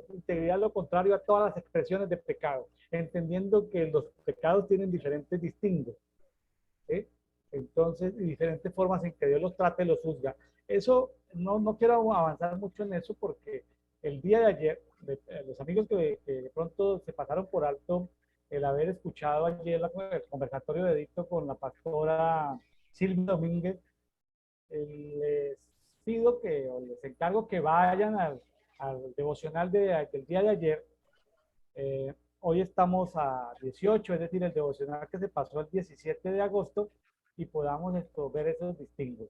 Integridad es lo contrario a todas las expresiones de pecado, entendiendo que los pecados tienen diferentes distingos, ¿sí? Entonces, y diferentes formas en que Dios los trata y los juzga. Eso, no quiero avanzar mucho en eso porque el día de ayer, los amigos que de pronto se pasaron por alto el haber escuchado ayer el conversatorio de dicto con la pastora Silvia Domínguez, les pido que, o les encargo que vayan al devocional del día de ayer. Hoy estamos a 18, es decir, el devocional que se pasó el 17 de agosto y podamos ver esos distingos.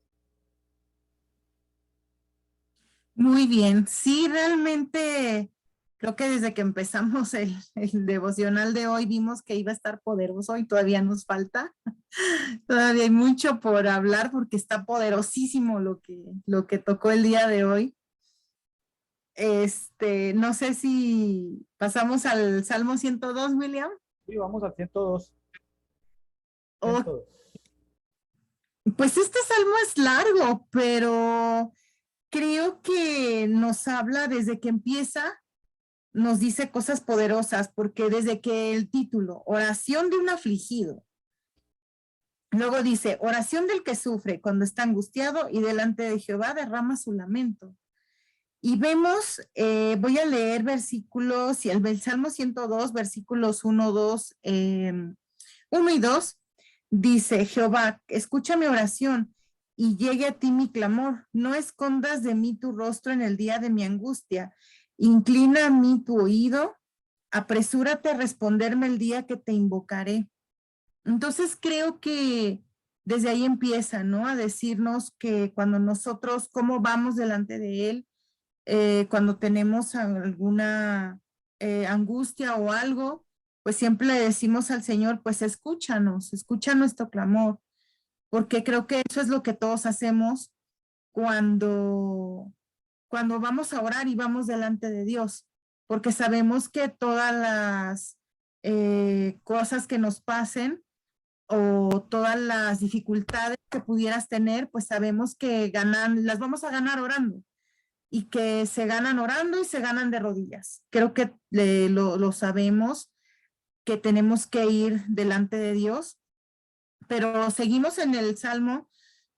Muy bien, sí, realmente creo que desde que empezamos el devocional de hoy vimos que iba a estar poderoso y todavía nos falta. Todavía hay mucho por hablar porque está poderosísimo lo que tocó el día de hoy. No sé si pasamos al Salmo 102, William. Y vamos al 102. Oh, 102. pues este salmo es largo, pero creo que nos habla desde que empieza, nos dice cosas poderosas, porque desde que el título, oración de un afligido, luego dice, oración del que sufre cuando está angustiado y delante de Jehová derrama su lamento. Y vemos, voy a leer versículos, y el Salmo 102, versículos 1, 2, 1 y 2, dice, Jehová, escucha mi oración y llegue a ti mi clamor. No escondas de mí tu rostro en el día de mi angustia. Inclina a mí tu oído. Apresúrate a responderme el día que te invocaré. Entonces creo que desde ahí empieza, ¿no? A decirnos que cuando nosotros, cómo vamos delante de Él, cuando tenemos alguna angustia o algo, pues siempre le decimos al Señor, pues escúchanos, escucha nuestro clamor, porque creo que eso es lo que todos hacemos cuando, cuando vamos a orar y vamos delante de Dios, porque sabemos que todas las cosas que nos pasen o todas las dificultades que pudieras tener, pues sabemos que ganan, las vamos a ganar orando y que se ganan orando y se ganan de rodillas. Creo que lo sabemos, que tenemos que ir delante de Dios, pero seguimos en el Salmo,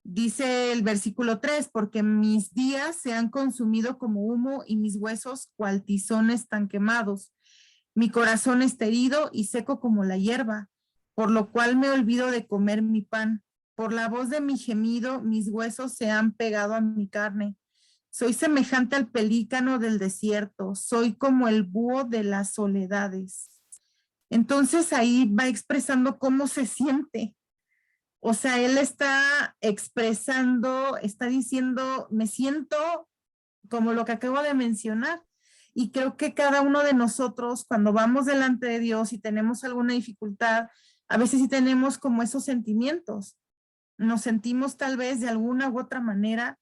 dice el versículo 3, porque mis días se han consumido como humo y mis huesos cual tizones están quemados. Mi corazón está herido y seco como la hierba, por lo cual me olvido de comer mi pan. Por la voz de mi gemido, mis huesos se han pegado a mi carne. Soy semejante al pelícano del desierto, soy como el búho de las soledades. Entonces ahí va expresando cómo se siente. O sea, él está expresando, está diciendo, me siento como lo que acabo de mencionar. Y creo que cada uno de nosotros, cuando vamos delante de Dios y tenemos alguna dificultad, a veces sí tenemos como esos sentimientos. Nos sentimos tal vez de alguna u otra manera,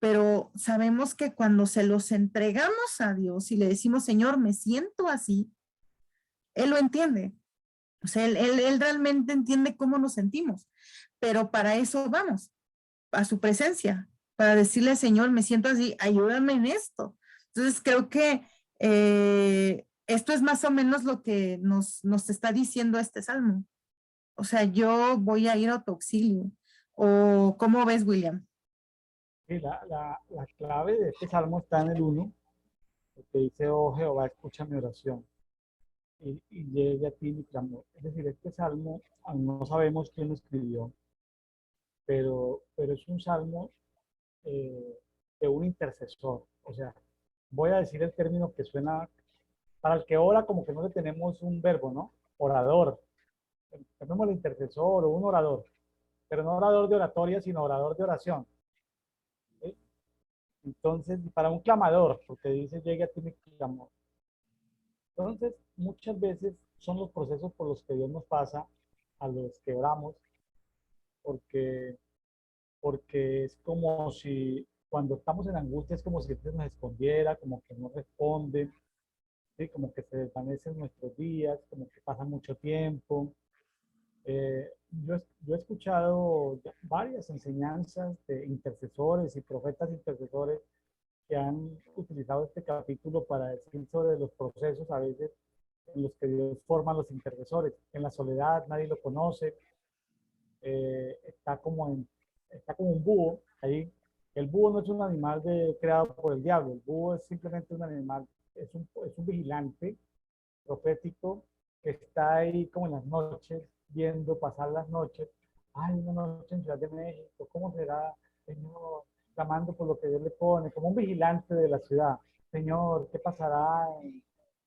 pero sabemos que cuando se los entregamos a Dios y le decimos, Señor, me siento así, Él lo entiende. O sea, él realmente entiende cómo nos sentimos, pero para eso vamos, a su presencia, para decirle, Señor, me siento así, ayúdame en esto. Entonces, creo que esto es más o menos lo que nos está diciendo este salmo. O sea, yo voy a ir a tu auxilio. ¿O cómo ves, William? Sí, la clave de este salmo está en el 1, que dice, oh Jehová, escucha mi oración y llegue a ti mi clamor. Es decir, este salmo, aún no sabemos quién lo escribió, pero es un salmo eh, de un intercesor. O sea, voy a decir el término que suena, para el que ora como que no le tenemos un verbo, ¿no? Orador. Tenemos el intercesor o un orador, pero no orador de oratoria, sino orador de oración. ¿Sí? Entonces, para un clamador, porque dice, llegue a ti mi clamor. Entonces, muchas veces son los procesos por los que Dios nos pasa a los que oramos, porque, porque es como si cuando estamos en angustia es como si Dios nos escondiera, como que no responde, ¿sí? Como que se desvanecen nuestros días, como que pasa mucho tiempo. Yo he escuchado varias enseñanzas de intercesores y profetas intercesores que han utilizado este capítulo para decir sobre los procesos a veces en los que Dios forma a los intercesores. En la soledad nadie lo conoce, está está como un búho ahí. El búho no es un animal creado por el diablo, el búho es simplemente un animal, es un vigilante profético que está ahí como en las noches, viendo pasar las noches. Ay, una noche en Ciudad de México, ¿cómo será, Señor? Clamando por lo que Dios le pone, como un vigilante de la ciudad. Señor, ¿qué pasará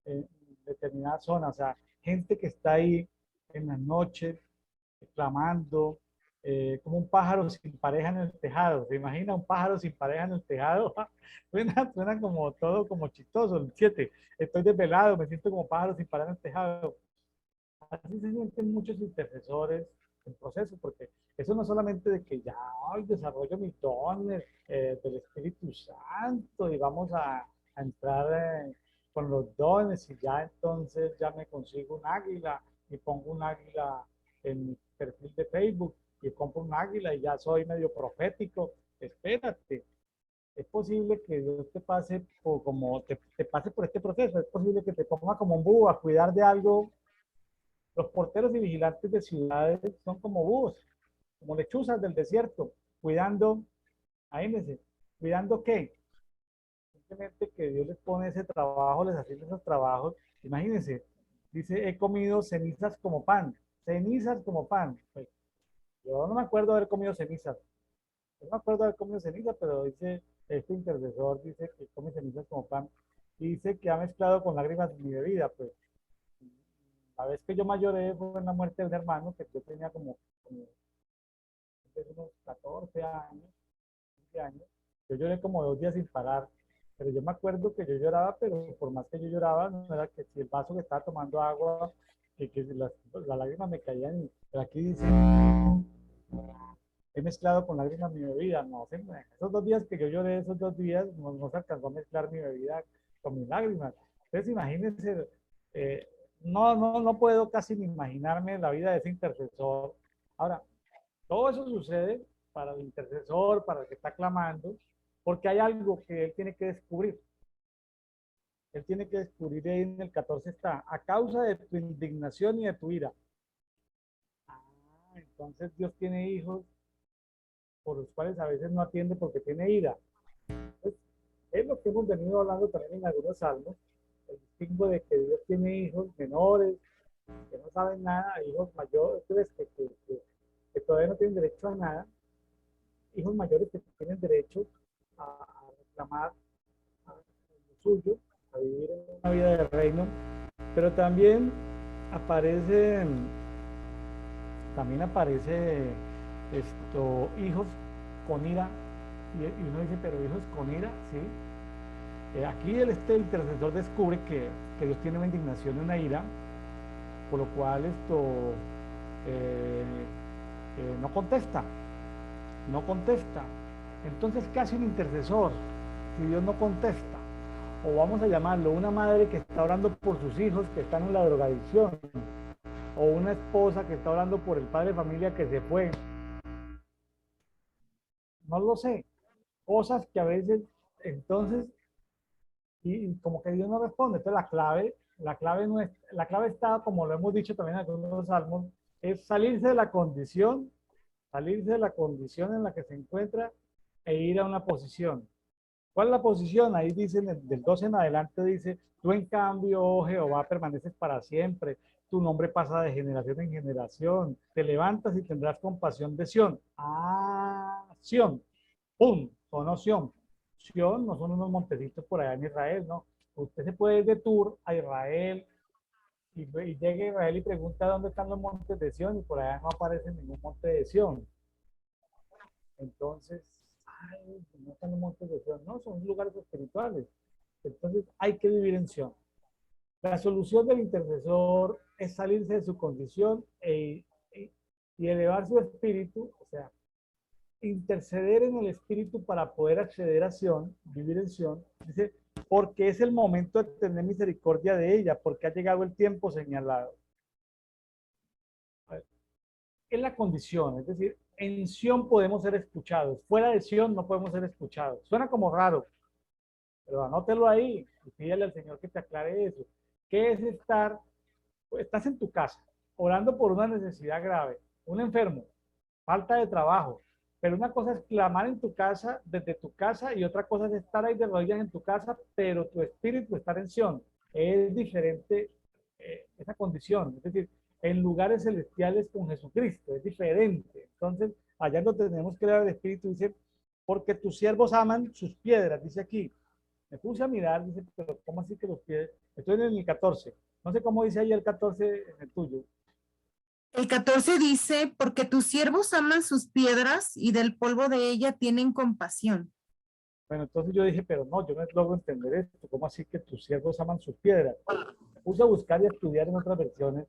en determinada zona? O sea, gente que está ahí en las noches, clamando, como un pájaro sin pareja en el tejado. ¿Se imagina un pájaro sin pareja en el tejado? Suena como todo como chistoso. El 7, estoy desvelado, me siento como pájaro sin pareja en el tejado. Así se sienten muchos intercesores en proceso, porque eso no solamente de que ya ay, desarrollo mis dones del Espíritu Santo y vamos a entrar con los dones y ya entonces ya me consigo un águila y pongo un águila en mi perfil de Facebook y compro un águila y ya soy medio profético. Espérate, es posible que Dios te pase por, como te pase por este proceso, es posible que te ponga como un búho a cuidar de algo. Los porteros y vigilantes de ciudades son como búhos, como lechuzas del desierto, cuidando, imagínense, ¿cuidando qué? Simplemente que Dios les pone ese trabajo, les asigna esos trabajos. Imagínense, dice, he comido cenizas como pan. Pues, yo no me acuerdo de haber comido cenizas, yo no me acuerdo de haber comido cenizas, pero dice, este intercesor dice que come cenizas como pan y dice que ha mezclado con lágrimas mi bebida, pues la vez que yo más lloré fue en la muerte de un hermano que yo tenía como unos 14 años, 15 años. Yo lloré como 2 días sin parar, pero yo me acuerdo que yo lloraba, pero por más que yo lloraba, no era que si el vaso que estaba tomando agua, que las lágrimas me caían. Pero aquí dice, he mezclado con lágrimas mi bebida. No, esos 2 días que yo lloré, esos 2 días, no se alcanzó a mezclar mi bebida con mis lágrimas. Entonces, imagínense, eh, no puedo casi ni imaginarme la vida de ese intercesor. Ahora, todo eso sucede para el intercesor, para el que está clamando, porque hay algo que él tiene que descubrir. Él tiene que descubrir ahí en el 14 está, a causa de tu indignación y de tu ira. Entonces Dios tiene hijos por los cuales a veces no atiende porque tiene ira. Entonces, es lo que hemos venido hablando también en algunos salmos, el distingo de que Dios tiene hijos menores, que no saben nada, hijos mayores, que todavía no tienen derecho a nada, hijos mayores que tienen derecho a reclamar a lo suyo, a vivir en una vida de reino, pero aparece, también aparece hijos con ira, y uno dice, pero hijos con ira, sí. Aquí este intercesor descubre que Dios tiene una indignación y una ira, por lo cual eh, no contesta, no contesta. Entonces, ¿qué hace un intercesor si Dios no contesta? O vamos a llamarlo una madre que está orando por sus hijos que están en la drogadicción, o una esposa que está orando por el padre de familia que se fue. No lo sé. Cosas que a veces, entonces, y como que Dios no responde. Entonces, la clave está, como lo hemos dicho también en algunos salmos, es salirse de la condición en la que se encuentra e ir a una posición. ¿Cuál es la posición? Ahí dice, del 12 en adelante dice, tú en cambio, oh Jehová, permaneces para siempre, tu nombre pasa de generación en generación, te levantas y tendrás compasión de Sión. Ah, Sión, ¡pum! Sonó Sión. Sión no son unos montecitos por allá en Israel, no. Usted se puede ir de tour a Israel y llega a Israel y pregunta dónde están los montes de Sión y por allá no aparece ningún monte de Sión. Entonces, ay, no están los montes de Sion, no, son lugares espirituales. Entonces, hay que vivir en Sion. La solución del intercesor es salirse de su condición y elevar su espíritu, o sea, interceder en el espíritu para poder acceder a Sion, vivir en Sion. Dice, porque es el momento de tener misericordia de ella, porque ha llegado el tiempo señalado. Es la condición, es decir, en Sión podemos ser escuchados, fuera de Sión no podemos ser escuchados. Suena como raro, pero anótelo ahí y pídele al Señor que te aclare eso. ¿Qué es estar? Pues estás en tu casa, orando por una necesidad grave, un enfermo, falta de trabajo, pero una cosa es clamar en tu casa, desde tu casa, y otra cosa es estar ahí de rodillas en tu casa, pero tu espíritu estar en Sión. Es diferente esa condición, es decir, en lugares celestiales con Jesucristo, es diferente. Entonces, allá no tenemos que dar el espíritu, dice, porque tus siervos aman sus piedras, dice aquí. Me puse a mirar, dice, pero ¿cómo así que los piedras? Estoy en el 14. No sé cómo dice ahí el 14 en el tuyo. El 14 dice, porque tus siervos aman sus piedras y del polvo de ella tienen compasión. Bueno, entonces yo dije, pero no, yo no logro entender esto. ¿Cómo así que tus siervos aman sus piedras? Me puse a buscar y a estudiar en otras versiones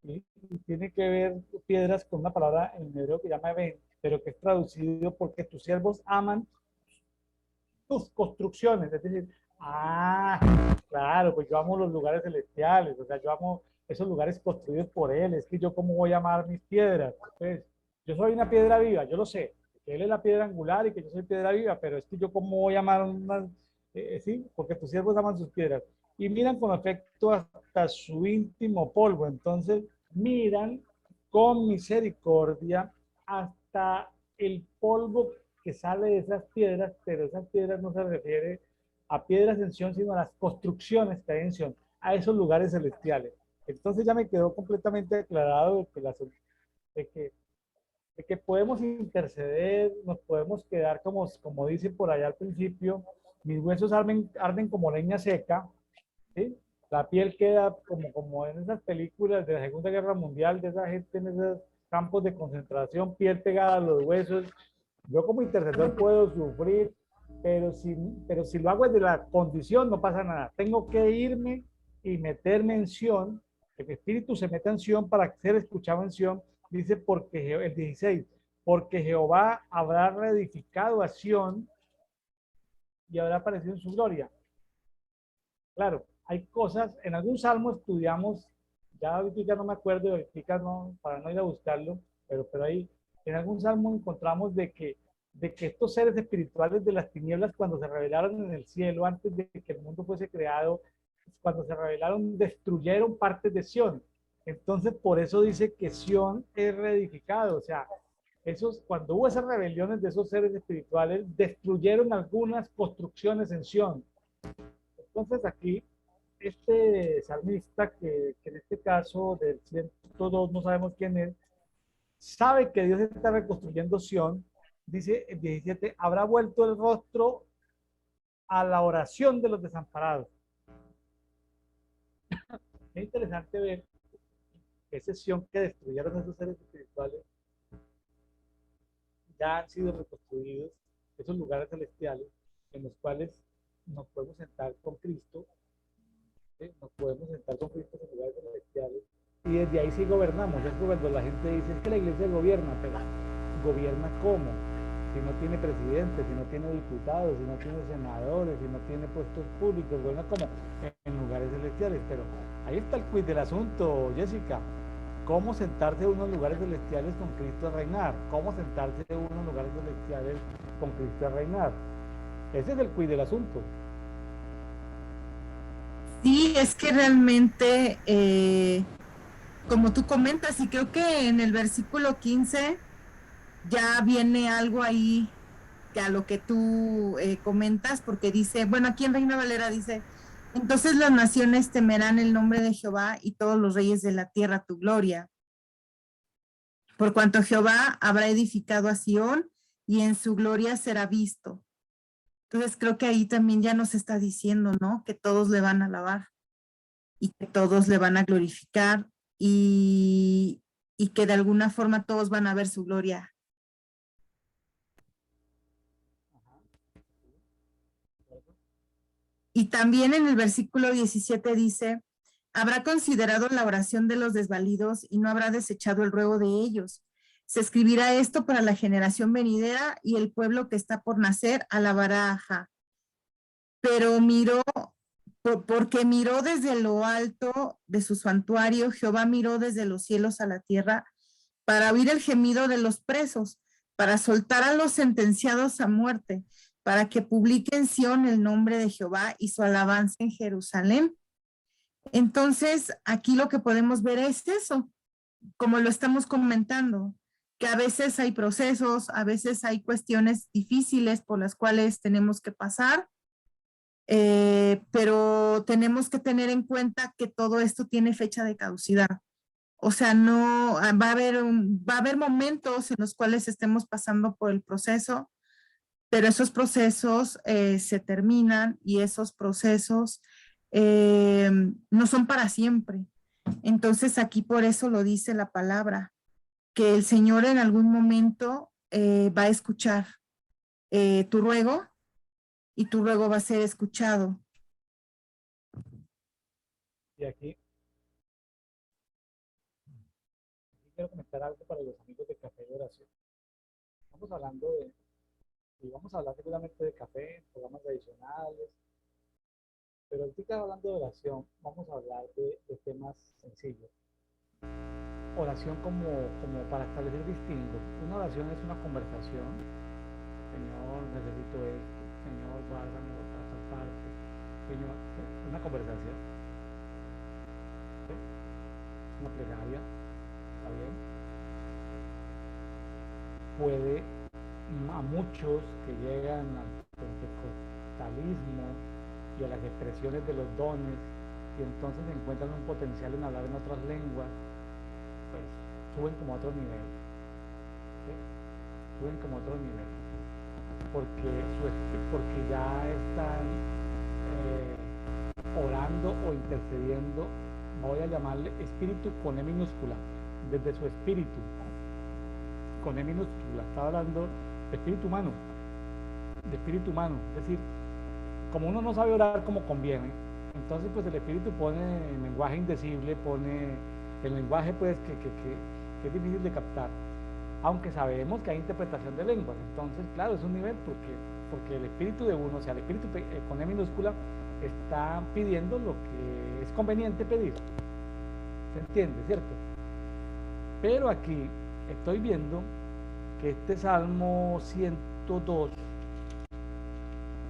y tiene que ver piedras con una palabra en hebreo que llama ben, pero que es traducido porque tus siervos aman tus construcciones. Es decir, claro, pues yo amo los lugares celestiales, o sea, yo amo esos lugares construidos por Él. Es que yo cómo voy a amar mis piedras. Pues, yo soy una piedra viva, yo lo sé. Que Él es la piedra angular y que yo soy piedra viva, pero es que yo cómo voy a amar unas, sí, porque tus siervos aman sus piedras. Y miran con afecto hasta su íntimo polvo. Entonces, miran con misericordia hasta el polvo que sale de esas piedras, pero esas piedras no se refiere a piedras en Sion, sino a las construcciones que hay en Sion, a esos lugares celestiales. Entonces ya me quedó completamente aclarado de que, de que podemos interceder, nos podemos quedar como dice por allá al principio, mis huesos arden como leña seca, ¿sí? La piel queda como en esas películas de la Segunda Guerra Mundial, de esa gente en esos campos de concentración, piel pegada a los huesos. Yo como intercesor puedo sufrir, pero si lo hago desde la condición, no pasa nada. Tengo que irme y meterme en Sion, que mi espíritu se meta en Sion para ser escuchado en Sion. Dice porque el 16, porque Jehová habrá reedificado a Sion y habrá aparecido en su gloria. Claro, hay cosas, en algún salmo estudiamos, ya ahorita no me acuerdo, ahorita no, para no ir a buscarlo, pero ahí en algún salmo encontramos de que estos seres espirituales de las tinieblas cuando se revelaron en el cielo, antes de que el mundo fuese creado, cuando se revelaron, destruyeron partes de Sión. Entonces, por eso dice que Sión es reedificado, o sea, cuando hubo esas rebeliones de esos seres espirituales, destruyeron algunas construcciones en Sión. Entonces aquí, este salmista, que en este caso del 102 no sabemos quién es, sabe que Dios está reconstruyendo Sión, dice el 17, habrá vuelto el rostro a la oración de los desamparados. Es interesante ver que ese Sión que destruyeron esos seres espirituales ya han sido reconstruidos, esos lugares celestiales en los cuales nos podemos sentar con Cristo, ¿sí? Nos podemos sentar con Cristo en lugares celestiales y desde ahí sí gobernamos. Es cuando la gente dice, es que la iglesia gobierna, pero ¿gobierna cómo? Si no tiene presidente, si no tiene diputados, si no tiene senadores, si no tiene puestos públicos, gobierna como en lugares celestiales. Pero ahí está el quiz del asunto, Jessica. ¿Cómo sentarse en unos lugares celestiales con Cristo a reinar? ¿Cómo sentarse en unos lugares celestiales con Cristo a reinar? Ese es el quiz del asunto. Sí, es que realmente, como tú comentas, y creo que en el versículo 15 ya viene algo ahí que a lo que tú comentas, porque dice, bueno, aquí en Reina Valera dice, entonces las naciones temerán el nombre de Jehová y todos los reyes de la tierra tu gloria, por cuanto Jehová habrá edificado a Sión y en su gloria será visto. Entonces creo que ahí también ya nos está diciendo, ¿no? Que todos le van a alabar y que todos le van a glorificar y que de alguna forma todos van a ver su gloria. Y también en el versículo 17 dice, habrá considerado la oración de los desvalidos y no habrá desechado el ruego de ellos. Se escribirá esto para la generación venidera y el pueblo que está por nacer alabará a Jah. pero miró, porque miró desde lo alto de su santuario, Jehová miró desde los cielos a la tierra para oír el gemido de los presos, para soltar a los sentenciados a muerte, para que publique en Sión el nombre de Jehová y su alabanza en Jerusalén. Entonces, aquí lo que podemos ver es eso, como lo estamos comentando, que a veces hay procesos, a veces hay cuestiones difíciles por las cuales tenemos que pasar, pero tenemos que tener en cuenta que todo esto tiene fecha de caducidad. O sea, no va a haber momentos en los cuales estemos pasando por el proceso, pero esos procesos se terminan y esos procesos no son para siempre. Entonces aquí por eso lo dice la palabra, que el Señor en algún momento va a escuchar tu ruego y tu ruego va a ser escuchado. Y aquí quiero comentar algo para los amigos de Café de Oración. Estamos hablando y vamos a hablar seguramente de café, en programas adicionales, pero ahorita hablando de oración, vamos a hablar de temas sencillos. Oración como para establecer distingo. Una oración es una conversación. Señor, necesito esto. Señor, guárdame otra parte. Señor, una conversación. ¿Sí? Una plegaria. ¿Está bien? Puede a muchos que llegan al pentecostalismo y a las expresiones de los dones y entonces encuentran un potencial en hablar en otras lenguas, pues suben como a otro nivel, ¿sí? Suben como a otro nivel, porque ya están orando o intercediendo, voy a llamarle espíritu con E minúscula, desde su espíritu, con E minúscula, está hablando de espíritu humano, es decir, como uno no sabe orar como conviene, entonces pues el espíritu pone el lenguaje indecible, pone el lenguaje pues que es difícil de captar, aunque sabemos que hay interpretación de lenguas, entonces claro, es un nivel porque el espíritu de uno, o sea, el espíritu con E minúscula, está pidiendo lo que es conveniente pedir, ¿se entiende, cierto? Pero aquí estoy viendo que este Salmo 102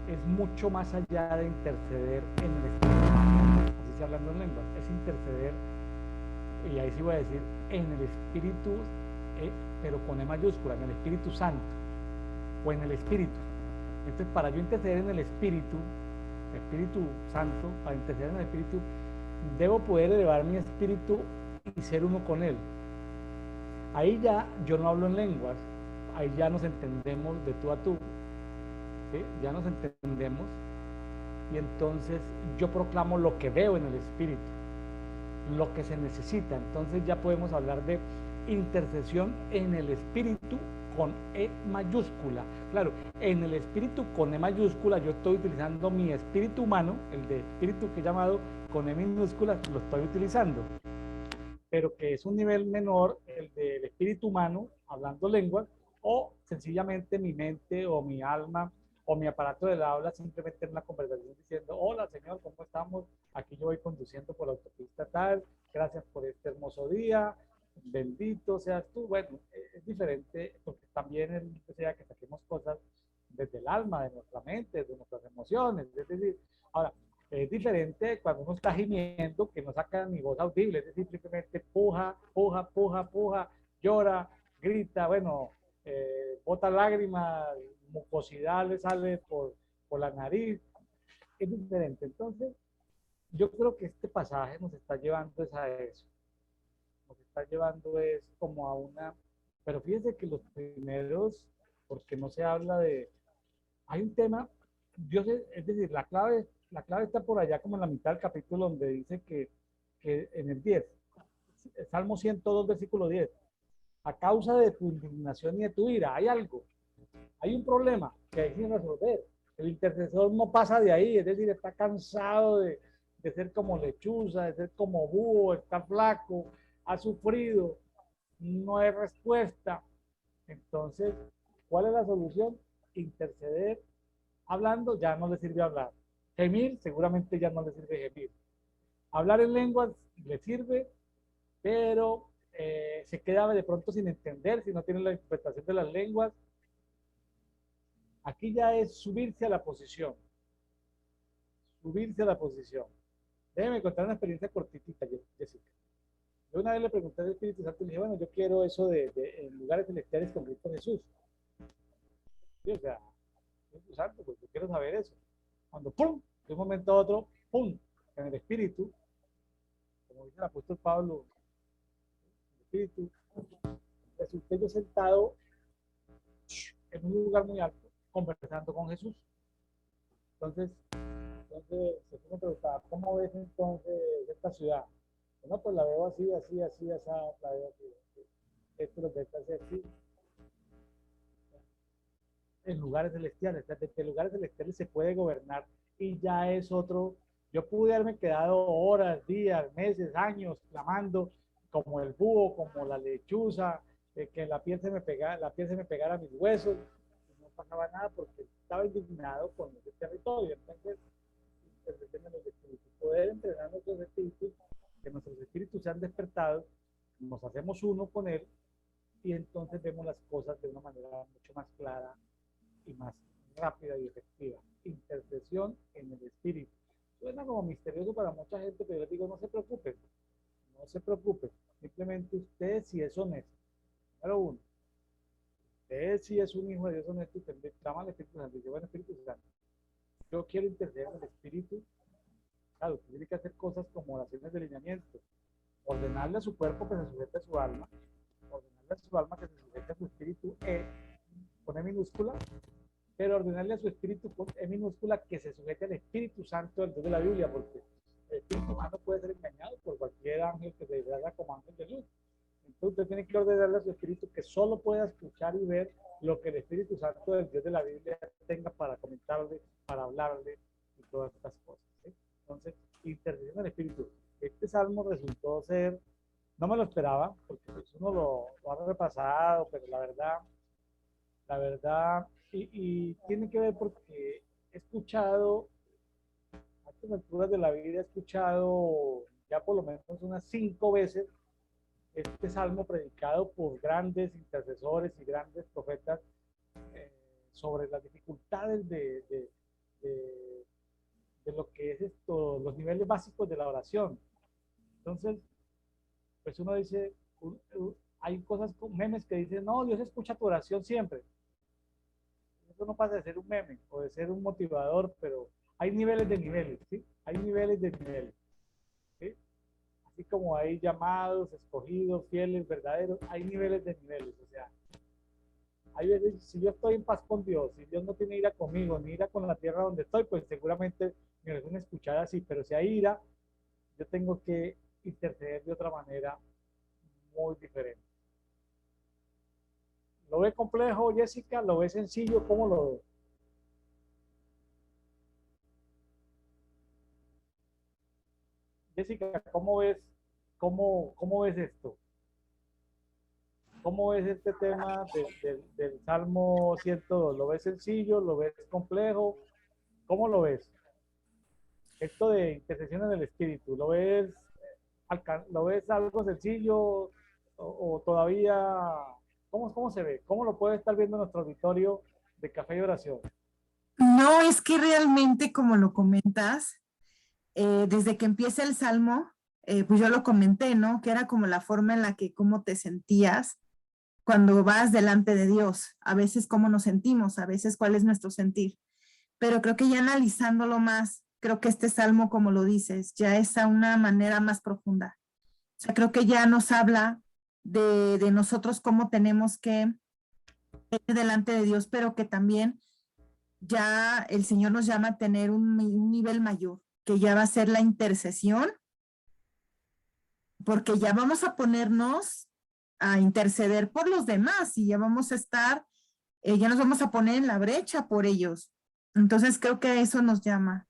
es mucho más allá de interceder en el espíritu, así se hablando en lenguas, es interceder, y ahí sí voy a decir, en el espíritu, pero con E mayúscula, en el Espíritu Santo, o en el espíritu. Entonces, para yo interceder en el espíritu Santo, para interceder en el espíritu, debo poder elevar mi espíritu y ser uno con él. Ahí ya yo no hablo en lenguas, ahí ya nos entendemos de tú a tú, ¿sí? Ya nos entendemos y entonces yo proclamo lo que veo en el espíritu, lo que se necesita. Entonces ya podemos hablar de intercesión en el espíritu con E mayúscula. Claro, en el espíritu con E mayúscula yo estoy utilizando mi espíritu humano, el de espíritu que he llamado con E minúscula, lo estoy utilizando, pero que es un nivel menor el del espíritu humano, hablando lenguas, o sencillamente mi mente o mi alma o mi aparato del habla simplemente en una conversación diciendo, hola señor, ¿cómo estamos? Aquí yo voy conduciendo por la autopista tal, gracias por este hermoso día, bendito seas tú. Bueno, es diferente porque también él desea que saquemos cosas desde el alma, de nuestra mente, de nuestras emociones, es decir, ahora, es diferente cuando uno está gimiendo, que no saca ni voz audible, es decir, simplemente puja, puja, puja, puja, llora, grita, bueno, bota lágrimas, mucosidad le sale por la nariz, es diferente. Entonces, yo creo que este pasaje nos está llevando a eso, nos está llevando es como a una, pero fíjense que los primeros, porque no se habla de, hay un tema, Dios es decir, la clave está por allá como en la mitad del capítulo donde dice que en el 10, Salmo 102, versículo 10, a causa de tu indignación y de tu ira, hay algo, hay un problema que hay que resolver. El intercesor no pasa de ahí, es decir, está cansado de ser como lechuza, de ser como búho, está flaco, ha sufrido, no hay respuesta. Entonces, ¿cuál es la solución? Interceder. Hablando ya no le sirve hablar. Gemir, seguramente ya no le sirve gemir. Hablar en lenguas le sirve, pero se queda de pronto sin entender, si no tiene la interpretación de las lenguas. Aquí ya es subirse a la posición. Subirse a la posición. Déjeme contar una experiencia cortitita, Jessica. Yo una vez le pregunté al Espíritu Santo y le dije, bueno, yo quiero eso de en lugares celestiales con Cristo Jesús. Sí, o sea, Espíritu Santo, pues yo quiero saber eso. Cuando, ¡pum!, de un momento a otro, ¡pum!, en el Espíritu, como dice el apóstol Pablo, el Espíritu, resulté yo sentado en un lugar muy alto, conversando con Jesús. Entonces Jesús me preguntaba, ¿cómo ves entonces esta ciudad? Bueno, pues la veo así, así, así, así, la veo así. Esto lo que hay que hacer así. En lugares celestiales, desde que lugares celestiales se puede gobernar y ya es otro. Yo pude haberme quedado horas, días, meses, años clamando como el búho, como la lechuza, que la piel se me pegara a mis huesos, y no pasaba nada porque estaba indignado con ese territorio. Entonces, poder entrenar nuestros espíritus, que nuestros espíritus sean despertados, nos hacemos uno con él y entonces vemos las cosas de una manera mucho más clara y más rápida y efectiva. Intercesión en el espíritu. Suena como misterioso para mucha gente, pero yo les digo, no se preocupen, no se preocupen. Simplemente usted, si es honesto, número uno, usted si es un hijo de Dios honesto, usted le clama al Espíritu Santo y dice, bueno, Espíritu Santo, yo quiero interceder en el espíritu. Claro, usted tiene que hacer cosas como oraciones de alineamiento, ordenarle a su cuerpo que se sujete a su alma, ordenarle a su alma que se sujete a su espíritu con E minúscula, pero ordenarle a su espíritu con E minúscula que se sujete al Espíritu Santo del Dios de la Biblia, porque el espíritu humano puede ser engañado por cualquier ángel que se disfraza como ángel de luz. Entonces usted tiene que ordenarle a su espíritu que solo pueda escuchar y ver lo que el Espíritu Santo del Dios de la Biblia tenga para comentarle, para hablarle y todas estas cosas, ¿sí? Entonces, intercesión del espíritu. Este salmo resultó ser, no me lo esperaba, porque pues uno lo ha repasado, pero la verdad, y tiene que ver porque he escuchado, a estas alturas de la vida, he escuchado ya por lo menos unas 5 veces este salmo predicado por grandes intercesores y grandes profetas sobre las dificultades de lo que es esto, los niveles básicos de la oración. Entonces, pues uno dice, hay cosas, memes que dicen, no, Dios escucha tu oración siempre. Eso no pasa de ser un meme o de ser un motivador, pero hay niveles de niveles, ¿sí? Hay niveles de niveles, ¿sí? Así como hay llamados, escogidos, fieles, verdaderos, hay niveles de niveles. O sea, hay veces, si yo estoy en paz con Dios, si Dios no tiene ira conmigo, ni ira con la tierra donde estoy, pues seguramente me van a escuchar así, pero si hay ira, yo tengo que interceder de otra manera muy diferente. ¿Lo ve complejo, Jessica? ¿Lo ve sencillo? ¿Cómo lo ve? Jessica, ¿cómo ves esto? ¿Cómo ves este tema del Salmo 102? ¿Lo ves sencillo? ¿Lo ves complejo? ¿Cómo lo ves? Esto de intercesión en el espíritu, ¿lo ves algo sencillo o todavía, cómo se ve? ¿Cómo lo puede estar viendo nuestro auditorio de Café y Oración? No, es que realmente, como lo comentas, desde que empieza el Salmo, pues yo lo comenté, ¿no? Que era como la forma en la que, cómo te sentías cuando vas delante de Dios. A veces cómo nos sentimos, a veces cuál es nuestro sentir. Pero creo que ya analizándolo más, creo que este Salmo, como lo dices, ya es a una manera más profunda. O sea, creo que ya nos habla de nosotros cómo tenemos que ir delante de Dios, pero que también ya el Señor nos llama a tener un nivel mayor, que ya va a ser la intercesión, porque ya vamos a ponernos a interceder por los demás y ya vamos a estar, ya nos vamos a poner en la brecha por ellos. Entonces creo que eso nos llama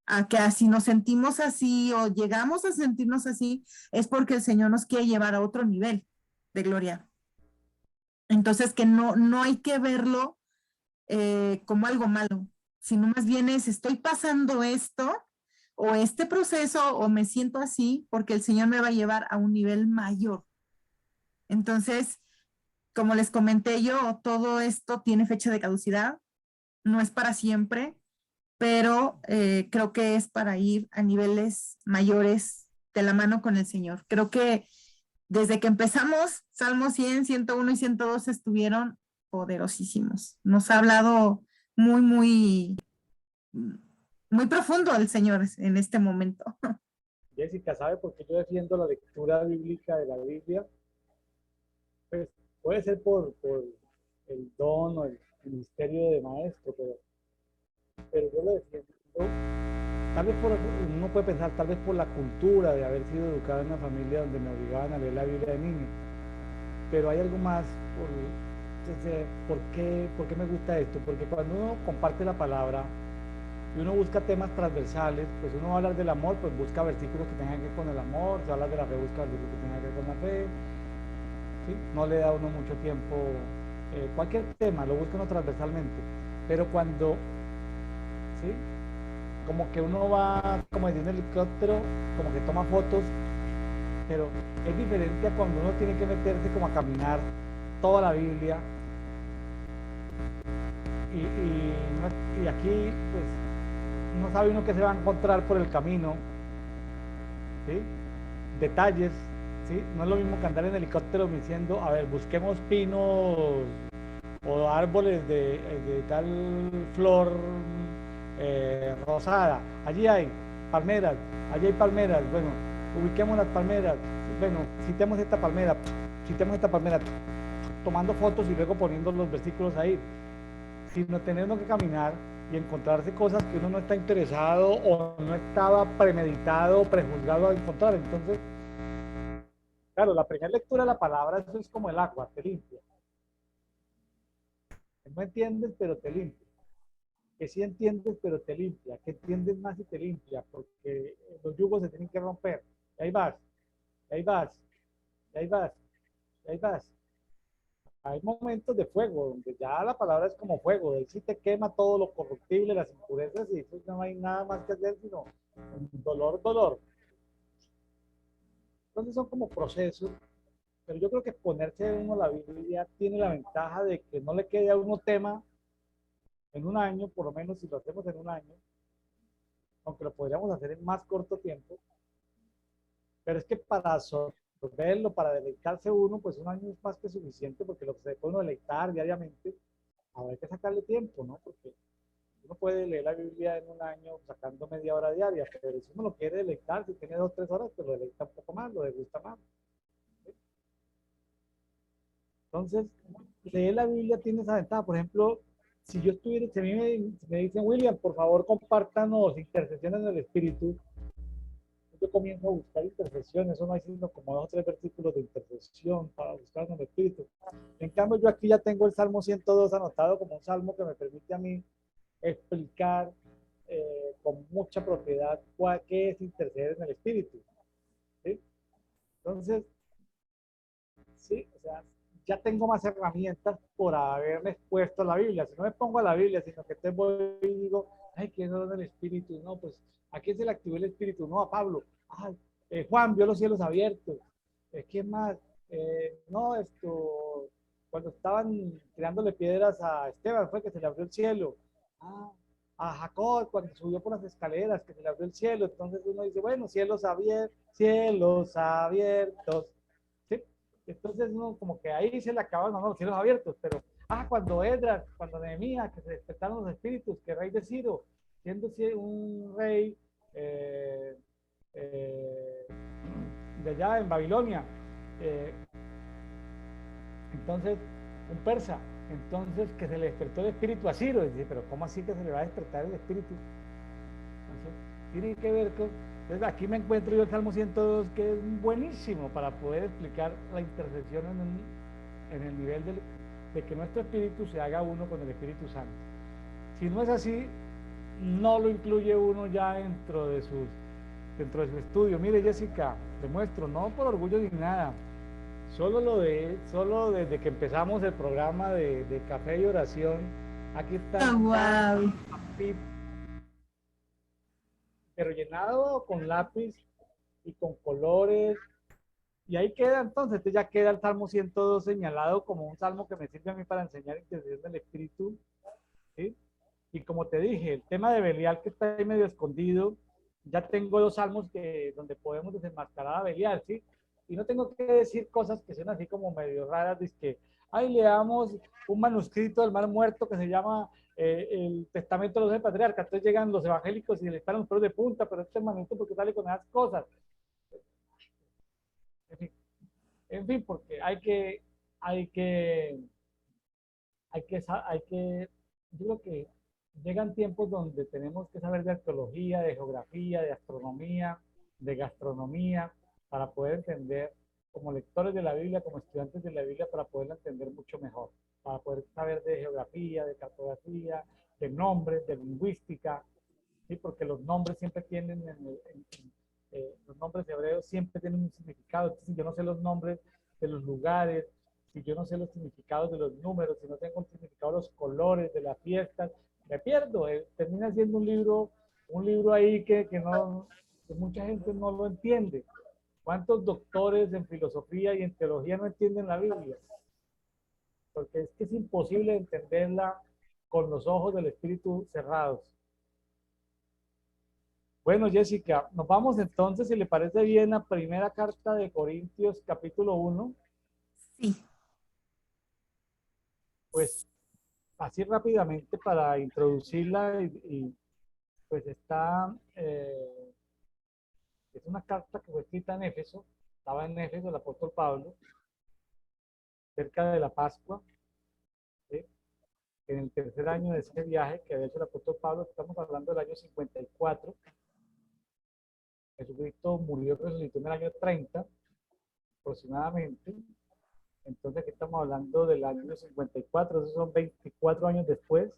a que así nos sentimos así o llegamos a sentirnos así, es porque el Señor nos quiere llevar a otro nivel de gloria. Entonces que no hay que verlo como algo malo, sino más bien es, estoy pasando esto o este proceso o me siento así porque el Señor me va a llevar a un nivel mayor. Entonces, como les comenté yo, todo esto tiene fecha de caducidad, no es para siempre, pero creo que es para ir a niveles mayores de la mano con el Señor. Creo que desde que empezamos, Salmo 100, 101 y 102 estuvieron poderosísimos. Nos ha hablado muy, muy, muy profundo el Señor en este momento. Jessica, ¿sabe por qué yo defiendo la lectura bíblica de la Biblia? Pues puede ser por el don o el ministerio de maestro, pero yo lo defiendo, tal vez uno puede pensar, tal vez por la cultura de haber sido educado en una familia donde me obligaban a leer la Biblia de niño, pero hay algo más, ¿por qué me gusta esto? Porque cuando uno comparte la palabra y uno busca temas transversales, pues uno va a hablar del amor, pues busca versículos que tengan que ver con el amor, si habla de la fe, busca versículos que tengan que ver con la fe, ¿sí? No le da a uno mucho tiempo, cualquier tema lo busca uno transversalmente, pero cuando, ¿sí? Como que uno va como en un helicóptero, como que toma fotos, pero es diferente a cuando uno tiene que meterse como a caminar toda la Biblia y aquí pues no sabe uno qué se va a encontrar por el camino, ¿sí? Detalles, ¿sí? No es lo mismo que andar en helicóptero diciendo, a ver, busquemos pinos o árboles de tal flor rosada, allí hay palmeras, bueno, ubiquemos las palmeras, bueno, citemos esta palmera, tomando fotos y luego poniendo los versículos ahí, sino tenernos que caminar y encontrarse cosas que uno no está interesado o no estaba premeditado o prejuzgado a encontrar. Entonces, claro, la primera lectura de la palabra, eso es como el agua, te limpia. No entiendes, pero te limpia. Que sí entiendes, pero te limpia. Que entiendes más y te limpia, porque los yugos se tienen que romper. Y ahí vas, y ahí vas, y ahí vas, y ahí vas. Hay momentos de fuego, donde ya la palabra es como fuego, de ahí sí te quema todo lo corruptible, las impurezas, y eso no hay nada más que hacer, sino dolor, dolor. Entonces son como procesos, pero yo creo que ponerse uno la Biblia tiene la ventaja de que no le quede a uno tema en un año, por lo menos si lo hacemos en un año, aunque lo podríamos hacer en más corto tiempo, pero es que para absorberlo, para deleitarse uno, pues un año es más que suficiente, porque lo que se puede uno deleitar diariamente, habrá que sacarle tiempo, ¿no? Porque uno puede leer la Biblia en un año sacando media hora diaria, pero si uno lo quiere deleitar, si tiene 2 o 3 horas, pues lo deleita un poco más, lo degusta más. ¿Sí? Entonces, leer la Biblia tiene esa ventaja. Por ejemplo, si yo estuviera, si a mí me dicen, William, por favor, compártanos intercesiones del Espíritu, yo comienzo a buscar intercesiones, eso no hay sino como 2 o 3 versículos de intercesión para buscar en el Espíritu. En cambio, yo aquí ya tengo el Salmo 102 anotado como un salmo que me permite a mí explicar con mucha propiedad qué es interceder en el Espíritu. ¿Sí? Entonces, sí, o sea, ya tengo más herramientas por haberme expuesto a la Biblia. Si no me pongo a la Biblia, sino que te voy y digo, ay, ¿quién es el Espíritu? No, pues, ¿a quién se le activó el Espíritu? No, a Pablo. Ay, Juan vio los cielos abiertos. ¿Quién más? No, cuando estaban tirándole piedras a Esteban, fue que se le abrió el cielo. Ah, a Jacob, cuando subió por las escaleras, que se le abrió el cielo. Entonces uno dice, bueno, cielos abiertos. ¿Sí? Entonces uno como que ahí se le acaban los cielos abiertos, pero cuando Edras, cuando Nehemías, que se despertaron los espíritus, que el rey de Ciro, siendo un rey eh, eh, de allá en Babilonia, eh, entonces un persa, entonces que se le despertó el espíritu a Ciro, y dice, pero ¿cómo así que se le va a despertar el espíritu? Entonces, tiene que ver con... Entonces aquí me encuentro yo el Salmo 102, que es buenísimo para poder explicar la intercesión en el nivel de que nuestro espíritu se haga uno con el Espíritu Santo. Si no es así, no lo incluye uno ya dentro de su estudio. Mire, Jessica, demuestro, no por orgullo ni nada, solo desde que empezamos el programa de café y oración, Aquí Oh, están wow. así, pero llenado con lápiz y con colores. Y ahí queda entonces, ya queda el Salmo 102 señalado como un salmo que me sirve a mí para enseñar intercesión del Espíritu, ¿sí? Y como te dije, el tema de Belial que está ahí medio escondido, ya tengo dos salmos donde podemos desenmascarar a Belial, ¿sí? Y no tengo que decir cosas que son así como medio raras, de que, ay, leamos un manuscrito del Mar Muerto que se llama el Testamento de los Patriarcas. Entonces llegan los evangélicos y le están los pelos de punta, pero este manuscrito porque sale con esas cosas. En fin, porque hay que, yo creo que llegan tiempos donde tenemos que saber de arqueología, de geografía, de astronomía, de gastronomía, para poder entender, como lectores de la Biblia, como estudiantes de la Biblia, para poderla entender mucho mejor, para poder saber de geografía, de cartografía, de nombres, de lingüística, ¿sí? Porque los nombres siempre tienen, los nombres hebreos siempre tienen un significado. Entonces, si yo no sé los nombres de los lugares, si yo no sé los significados de los números, si no tengo el significado de los colores, de las fiestas, me pierdo. Termina siendo un libro ahí que mucha gente no lo entiende. ¿Cuántos doctores en filosofía y en teología no entienden la Biblia? Porque es que es imposible entenderla con los ojos del espíritu cerrados. Bueno, Jessica, nos vamos entonces, si le parece bien, a primera carta de Corintios, capítulo 1. Sí. Pues así rápidamente para introducirla pues es una carta que fue escrita en Éfeso, estaba en Éfeso el apóstol Pablo, cerca de la Pascua, ¿sí? En el tercer año de ese viaje que había hecho el apóstol Pablo, estamos hablando del año 54. Jesucristo murió, resucitó en el año 30 aproximadamente. Entonces aquí estamos hablando del año 54, esos son 24 años después.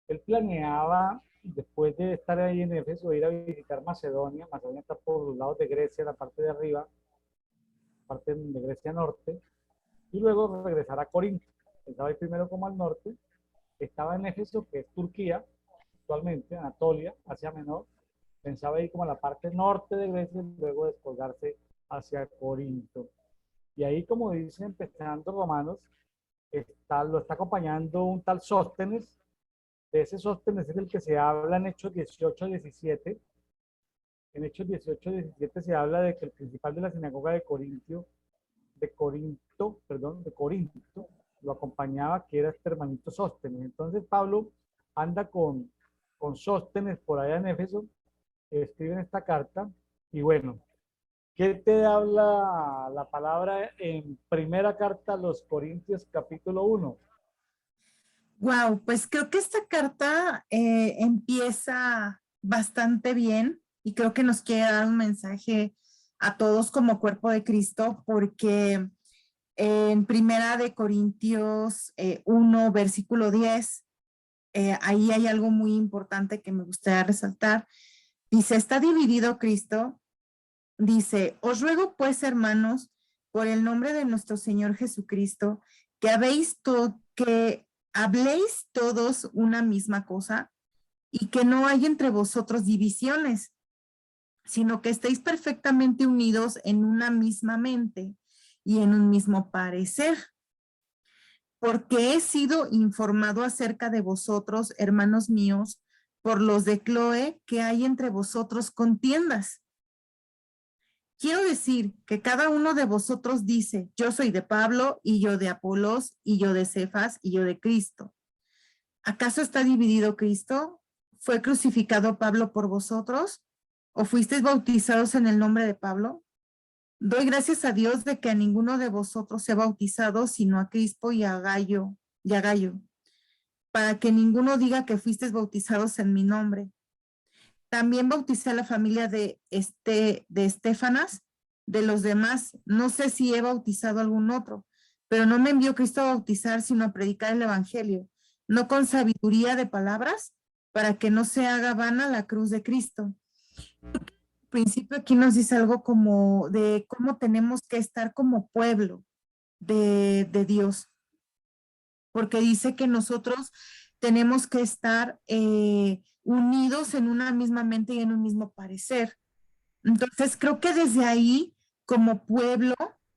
Él planeaba, después de estar ahí en Éfeso, ir a visitar Macedonia. Macedonia está por los lados de Grecia, la parte de arriba, parte de Grecia Norte, y luego regresar a Corinto. Pensaba ir primero como al norte. Estaba en Éfeso, que es Turquía, actualmente, Anatolia, Asia Menor. Pensaba ir como a la parte norte de Grecia y luego descolgarse hacia Corinto. Y ahí, como dicen, empezando Romanos, lo está acompañando un tal Sóstenes. De ese Sóstenes es el que se habla en Hechos 18-17. En Hechos 18-17 se habla de que el principal de la sinagoga de Corinto, lo acompañaba, que era este hermanito Sóstenes. Entonces Pablo anda con Sóstenes por allá en Éfeso, escriben esta carta, y bueno, ¿qué te habla la palabra en primera carta a los Corintios capítulo 1? Wow, pues creo que esta carta empieza bastante bien y creo que nos quiere dar un mensaje a todos como cuerpo de Cristo, porque en Primera de Corintios 1, versículo 10, ahí hay algo muy importante que me gustaría resaltar. Dice, está dividido Cristo. Dice, os ruego pues, hermanos, por el nombre de nuestro Señor Jesucristo, que habléis todos una misma cosa y que no hay entre vosotros divisiones, sino que estéis perfectamente unidos en una misma mente y en un mismo parecer. Porque he sido informado acerca de vosotros, hermanos míos, por los de Cloé, que hay entre vosotros contiendas. Quiero decir que cada uno de vosotros dice, yo soy de Pablo, y yo de Apolos, y yo de Cefas, y yo de Cristo. ¿Acaso está dividido Cristo? ¿Fue crucificado Pablo por vosotros? ¿O fuisteis bautizados en el nombre de Pablo? Doy gracias a Dios de que a ninguno de vosotros se ha bautizado, sino a Crispo y a Gallo, para que ninguno diga que fuisteis bautizados en mi nombre. También bauticé a la familia de Estefanas. De los demás, no sé si he bautizado a algún otro, pero no me envió Cristo a bautizar, sino a predicar el evangelio, no con sabiduría de palabras, para que no se haga vana la cruz de Cristo. Al principio aquí nos dice algo como de cómo tenemos que estar como pueblo de Dios. porque dice que nosotros tenemos que estar unidos en una misma mente y en un mismo parecer. Entonces, creo que desde ahí, como pueblo,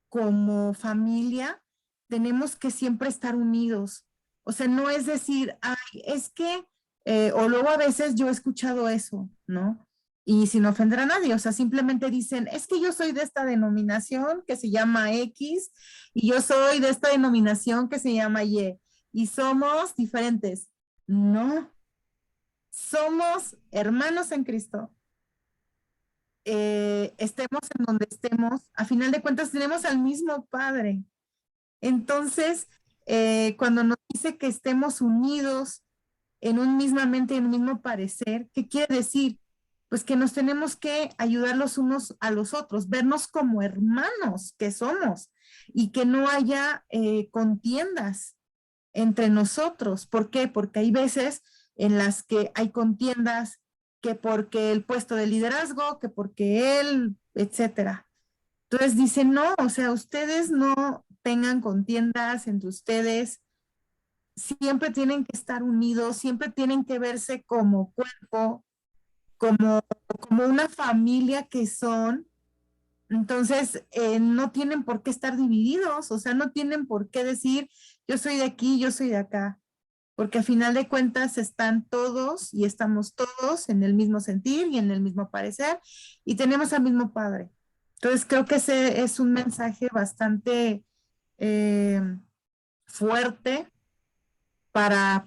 como familia, tenemos que siempre estar unidos. O sea, no es decir, ay, es que, o luego a veces yo he escuchado eso, ¿no? Y sin ofender a nadie, o sea, simplemente dicen, es que yo soy de esta denominación que se llama X y yo soy de esta denominación que se llama Y y somos diferentes. No, somos hermanos en Cristo, estemos en donde estemos, a final de cuentas tenemos al mismo Padre. Entonces, cuando nos dice que estemos unidos en un misma mente y en un mismo parecer, ¿qué quiere decir? Pues que nos tenemos que ayudar los unos a los otros, vernos como hermanos que somos y que no haya contiendas entre nosotros. ¿Por qué? Porque hay veces en las que hay contiendas que porque el puesto de liderazgo, que porque él, etcétera. Entonces dice, no, o sea, ustedes no tengan contiendas entre ustedes, siempre tienen que estar unidos, siempre tienen que verse como cuerpo, como, como una familia que son. Entonces, no tienen por qué estar divididos, o sea, no tienen por qué decir, yo soy de aquí, yo soy de acá, porque a final de cuentas están todos y estamos todos en el mismo sentir y en el mismo parecer y tenemos al mismo Padre. Entonces, creo que ese es un mensaje bastante eh, fuerte para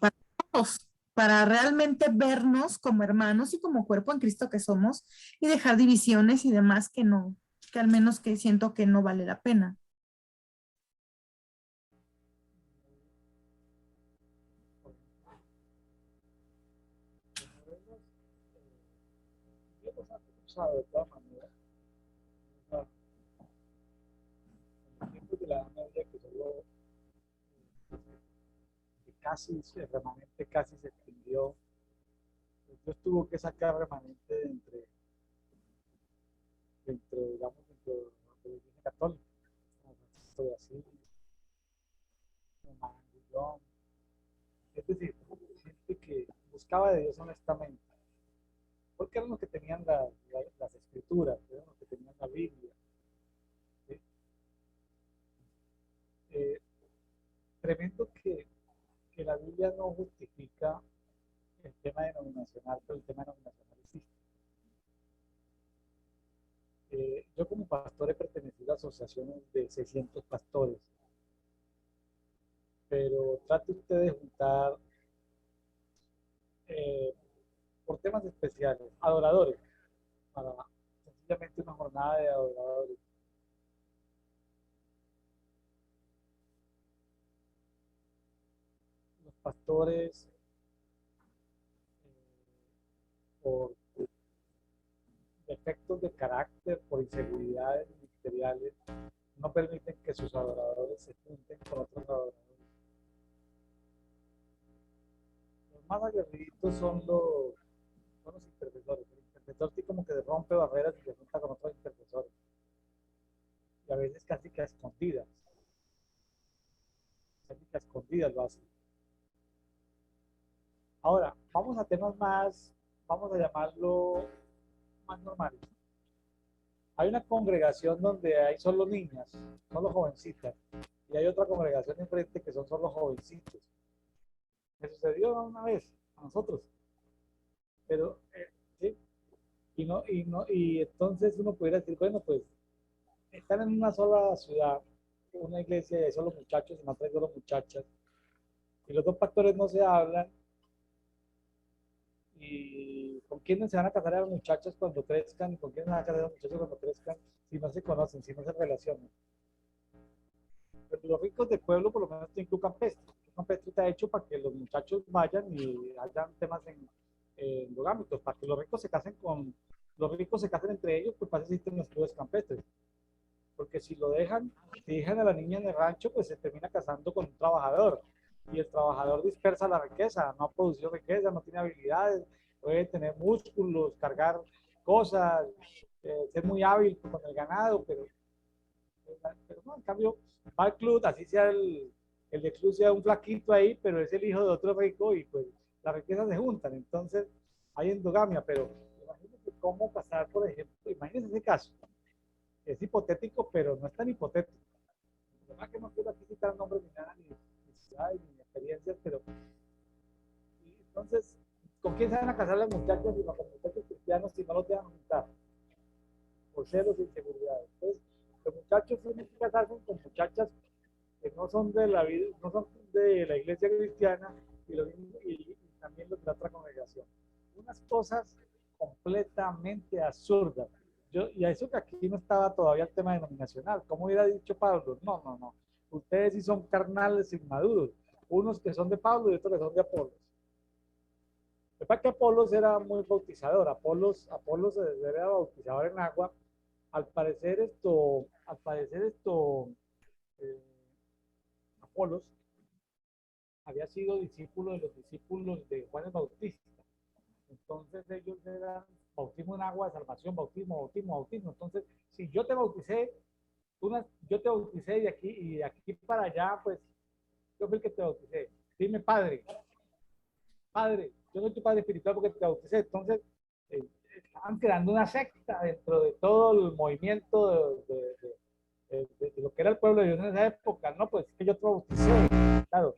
todos, para realmente vernos como hermanos y como cuerpo en Cristo que somos y dejar divisiones y demás que no, que al menos que siento que no vale la pena. De todas maneras, en los tiempos de la Edad Media, que solo que casi, el remanente casi se extinguió, pues Dios tuvo que sacar remanente digamos, dentro de la Iglesia Católica, como Francisco de Asís, como Manguillón, es decir, gente que buscaba de Dios honestamente, porque eran los que tenían las escrituras, eran los que tenían la Biblia. ¿Sí? Eh, Tremendo que la Biblia no justifica el tema denominacional, pero el tema denominacional existe. Yo como pastor he pertenecido a asociaciones de 600 pastores, pero trate usted de juntar eh, por temas especiales, adoradores, para sencillamente una jornada de adoradores. Los pastores, por defectos de carácter, por inseguridades ministeriales, no permiten que sus adoradores se junten con otros adoradores. Los más aguerridos son los intercesores. El intercesor sí como que rompe barreras y se junta con otros intercesores. Y a veces casi que a escondidas lo hacen. Ahora, vamos a temas más, vamos a llamarlo más normales. Hay una congregación donde hay solo niñas, solo jovencitas, y hay otra congregación enfrente que son solo jovencitos. Me sucedió una vez a nosotros, pero ¿sí? Y entonces uno pudiera decir, bueno, pues están en una sola ciudad, una iglesia y hay solo muchachos y más hay solo muchachas, y los dos pastores no se hablan, y con quiénes se van a casar a los muchachos cuando crezcan, y con quiénes se van a casar a los muchachos cuando crezcan, si no se conocen, si no se relacionan. Pero los ricos del pueblo por lo menos tienen club campestre. El club campestre está hecho para que los muchachos vayan y hayan temas endogámicos, para que los ricos se casen entre ellos, pues para eso existen los clubes campestres. Porque si dejan a la niña en el rancho, pues se termina casando con un trabajador. Y el trabajador dispersa la riqueza, no ha producido riqueza, no tiene habilidades, puede tener músculos, cargar cosas, ser muy hábil con el ganado, pero no, en cambio, va al club, así sea el de Cruz sea un flaquito ahí, pero es el hijo de otro rico y pues las riquezas se juntan. Entonces hay endogamia, pero imagínense cómo pasar, por ejemplo, imagínense ese caso. Es hipotético, pero no es tan hipotético. La verdad que no quiero aquí citar nombres ni nada, ni experiencias, pero entonces, ¿con quién se van a casar las muchachas y los muchachos cristianos si no los dejan juntar? Por celos e inseguridades. Entonces, los muchachos tienen que casarse con muchachas que no son de la vida, no son de la iglesia cristiana y también los de la otra congregación. Unas cosas completamente absurdas. Y a eso que aquí no estaba todavía el tema denominacional. ¿Cómo hubiera dicho Pablo? No, no, no. Ustedes sí son carnales inmaduros. Unos que son de Pablo y otros que son de Apolos. El que Apolos era muy bautizador. Apolos era bautizador en agua. Al parecer esto, eh, Apolos había sido discípulo de los discípulos de Juan el Bautista. Entonces ellos eran bautismo en agua, salvación, bautismo. Entonces, si yo te bauticé, yo te bauticé y de aquí para allá, pues yo fui el que te bauticé. Dime, padre, yo soy tu padre espiritual porque te bauticé. Entonces, eh, estaban creando una secta dentro de todo el movimiento de lo que era el pueblo de Dios en esa época. No, pues es que yo te bauticé. Claro,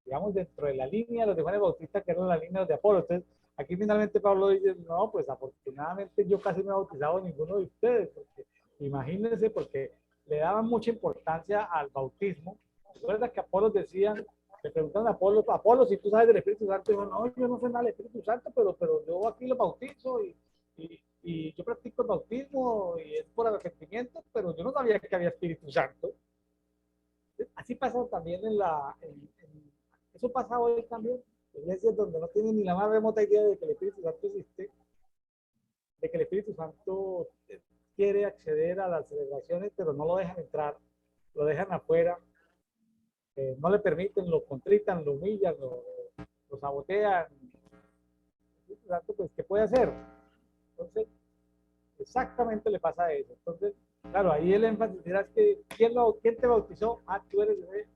digamos, dentro de la línea de los de Juan el Bautista, que eran la línea de Apolo. Entonces, aquí finalmente Pablo dice, no, pues afortunadamente yo casi no he bautizado a ninguno de ustedes, porque imagínense, porque le daban mucha importancia al bautismo. Recuerda que Apolo decían, le preguntaron a Apolo, si tú sabes del Espíritu Santo, dijo, no, yo no sé nada del Espíritu Santo, pero yo aquí lo bautizo y yo practico el bautismo y es por arrepentimiento, pero yo no sabía que había Espíritu Santo. Así pasa también eso pasa hoy también, en iglesias donde no tienen ni la más remota idea de que el Espíritu Santo existe, de que el Espíritu Santo quiere acceder a las celebraciones, pero no lo dejan entrar, lo dejan afuera, no le permiten, lo contritan, lo humillan, lo sabotean. El Espíritu Santo, pues, ¿qué puede hacer? Entonces, exactamente le pasa a eso. Entonces, claro, ahí el énfasis era que ¿quién te bautizó? Ah, tú eres de...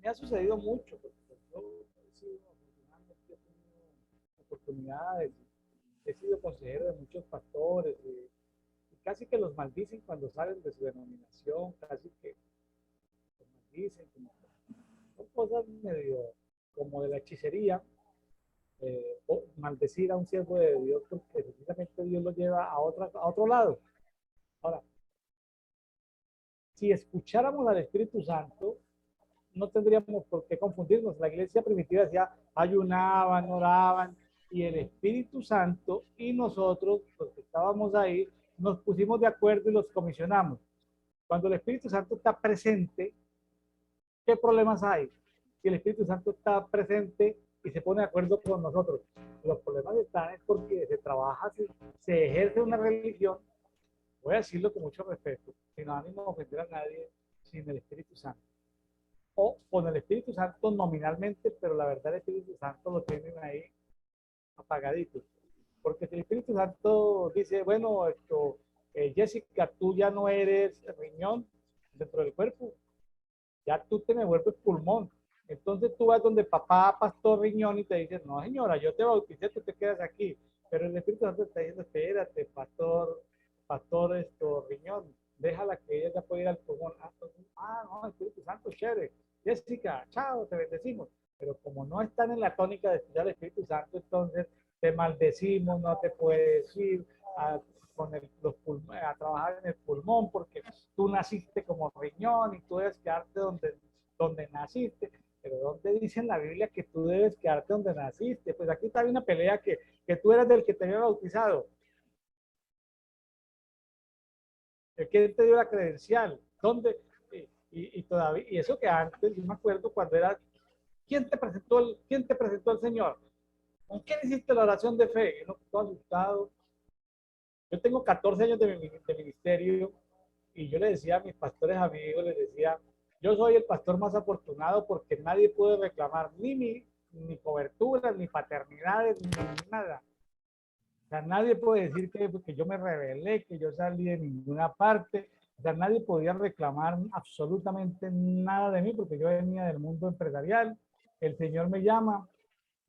Me ha sucedido mucho, porque yo he sido, afortunadamente, he tenido oportunidades, he sido consejero de muchos pastores y casi que los maldicen cuando salen de su denominación, casi que los maldicen, son cosas medio como de la hechicería, maldecir a un siervo de Dios porque precisamente Dios lo lleva a otro lado. Ahora, si escucháramos al Espíritu Santo, no tendríamos por qué confundirnos. La iglesia primitiva decía, ayunaban, oraban, y el Espíritu Santo y nosotros, los que estábamos ahí, nos pusimos de acuerdo y los comisionamos. Cuando el Espíritu Santo está presente, ¿qué problemas hay? Si el Espíritu Santo está presente y se pone de acuerdo con nosotros, los problemas están es porque se trabaja, se ejerce una religión, voy a decirlo con mucho respeto, sin ánimo de ofender a nadie, sin el Espíritu Santo o con el Espíritu Santo nominalmente, pero la verdad el Espíritu Santo lo tienen ahí apagadito. Porque si el Espíritu Santo dice, bueno, Jessica, tú ya no eres riñón dentro del cuerpo, ya tú te me vuelves pulmón. Entonces tú vas donde papá, pastor riñón, y te dice, no señora, yo te bauticé, tú te quedas aquí. Pero el Espíritu Santo te está diciendo, espérate, pastor riñón, déjala que ella ya puede ir al pulmón. No, Espíritu Santo, chévere. Jessica, chao, te bendecimos. Pero como no están en la tónica de estudiar el Espíritu Santo, entonces te maldecimos, no te puedes ir a trabajar en el pulmón porque tú naciste como riñón y tú debes quedarte donde naciste. Pero ¿dónde dice en la Biblia que tú debes quedarte donde naciste? Pues aquí está una pelea que tú eras del que te había bautizado. El que te dio la credencial. ¿Dónde? Todavía, y eso que antes, yo me acuerdo cuando era, quién te presentó el Señor? ¿Con quién hiciste la oración de fe? Yo no estoy asustado. Yo tengo 14 años de ministerio y yo le decía a mis pastores amigos, les decía, yo soy el pastor más afortunado porque nadie puede reclamar ni coberturas, ni paternidades, ni nada. O sea, nadie puede decir que yo me rebelé, que yo salí de ninguna parte. O sea, nadie podía reclamar absolutamente nada de mí porque yo venía del mundo empresarial. El Señor me llama,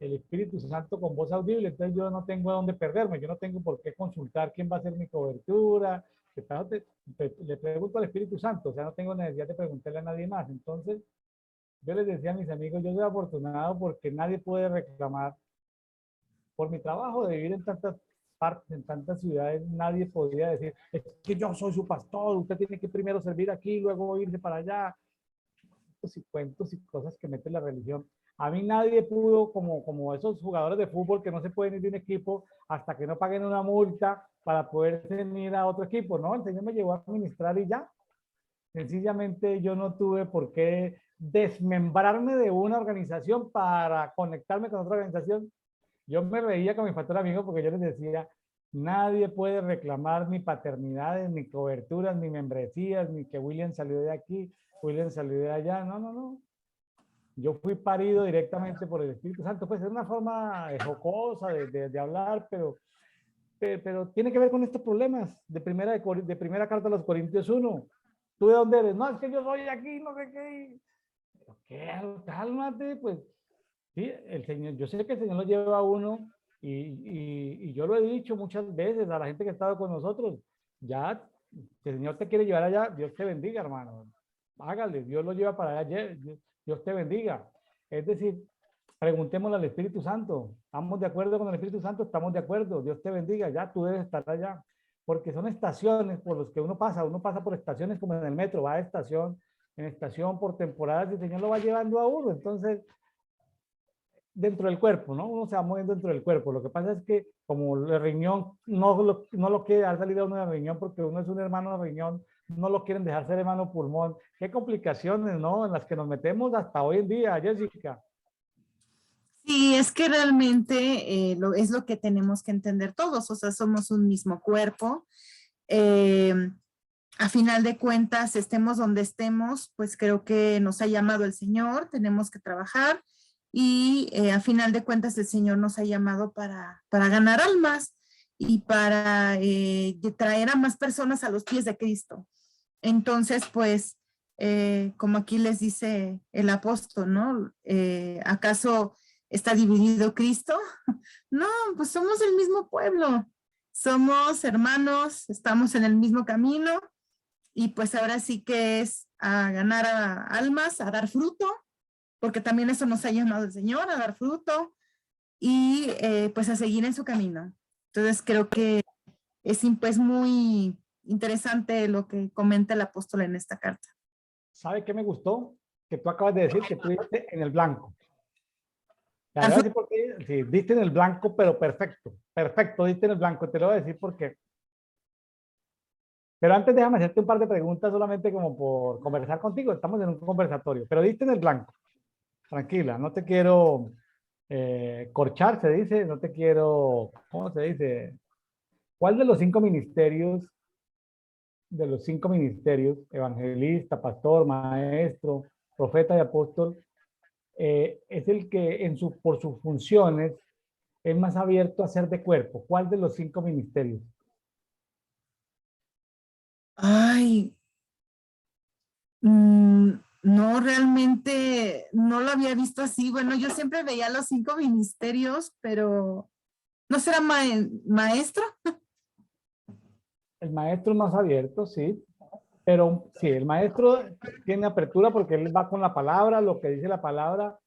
el Espíritu Santo con voz audible, entonces yo no tengo a dónde perderme, yo no tengo por qué consultar quién va a hacer mi cobertura. Le pregunto al Espíritu Santo, o sea, no tengo necesidad de preguntarle a nadie más. Entonces, yo les decía a mis amigos, yo soy afortunado porque nadie puede reclamar por mi trabajo de vivir en tantas partes, en tantas ciudades, nadie podría decir, es que yo soy su pastor, usted tiene que primero servir aquí, luego irse para allá. Y cuentos y cosas que mete la religión. A mí nadie pudo, como esos jugadores de fútbol que no se pueden ir de un equipo hasta que no paguen una multa para poder ir a otro equipo. No, el Señor me llevó a administrar y ya. Sencillamente yo no tuve por qué desmembrarme de una organización para conectarme con otra organización. Yo me reía con mi pastor amigo porque yo les decía, nadie puede reclamar ni paternidades, ni coberturas, ni membresías, ni que William salió de aquí, William salió de allá. No, no, no. Yo fui parido directamente por el Espíritu Santo. Pues es una forma jocosa de hablar, pero tiene que ver con estos problemas de primera carta a los Corintios 1. ¿Tú de dónde eres? No, es que yo soy aquí, no sé qué. ¿Qué? Cálmate, pues. Sí, el Señor, yo sé que el Señor lo lleva a uno y yo lo he dicho muchas veces a la gente que ha estado con nosotros. Ya, si el Señor te quiere llevar allá, Dios te bendiga, hermano. Hágale, Dios lo lleva para allá, Dios te bendiga. Es decir, preguntémosle al Espíritu Santo. ¿Estamos de acuerdo con el Espíritu Santo? Estamos de acuerdo. Dios te bendiga, ya tú debes estar allá. Porque son estaciones por las que uno pasa por estaciones como en el metro, va de estación en estación por temporadas y el Señor lo va llevando a uno. Entonces, dentro del cuerpo, ¿no? Uno se va moviendo dentro del cuerpo. Lo que pasa es que como el riñón no lo quiere dar salida a uno del riñón porque uno es un hermano de riñón, no lo quieren dejar ser hermano pulmón. Qué complicaciones, ¿no? En las que nos metemos hasta hoy en día, Jessica. Sí, es que realmente es lo que tenemos que entender todos, o sea, somos un mismo cuerpo. Eh, a final de cuentas, estemos donde estemos, pues creo que nos ha llamado el Señor, tenemos que trabajar y a final de cuentas el Señor nos ha llamado para ganar almas y para traer a más personas a los pies de Cristo. Entonces, pues, como aquí les dice el apóstol, ¿no? ¿Acaso está dividido Cristo? No, pues somos el mismo pueblo, somos hermanos, estamos en el mismo camino y pues ahora sí que es a ganar a almas, a dar fruto, porque también eso nos ha llamado el Señor, a dar fruto y pues a seguir en su camino. Entonces creo que es pues muy interesante lo que comenta el apóstol en esta carta. ¿Sabe qué me gustó? Que tú acabas de decir que tú diste en el blanco. Te voy a decir por qué. Sí, diste en el blanco, pero perfecto. Perfecto, diste en el blanco. Te lo voy a decir por qué. Pero antes déjame hacerte un par de preguntas solamente como por conversar contigo. Estamos en un conversatorio, pero diste en el blanco. Tranquila, no te quiero corchar, se dice, no te quiero, ¿cómo se dice? ¿Cuál de los cinco ministerios, evangelista, pastor, maestro, profeta y apóstol, es el que por sus funciones es más abierto a ser de cuerpo? ¿Cuál de los cinco ministerios? Ay, no, realmente no lo había visto así. Bueno, yo siempre veía los 5 ministerios, pero ¿no será maestro? El maestro es más abierto, sí, pero sí, el maestro tiene apertura porque él va con la palabra, lo que dice la palabra.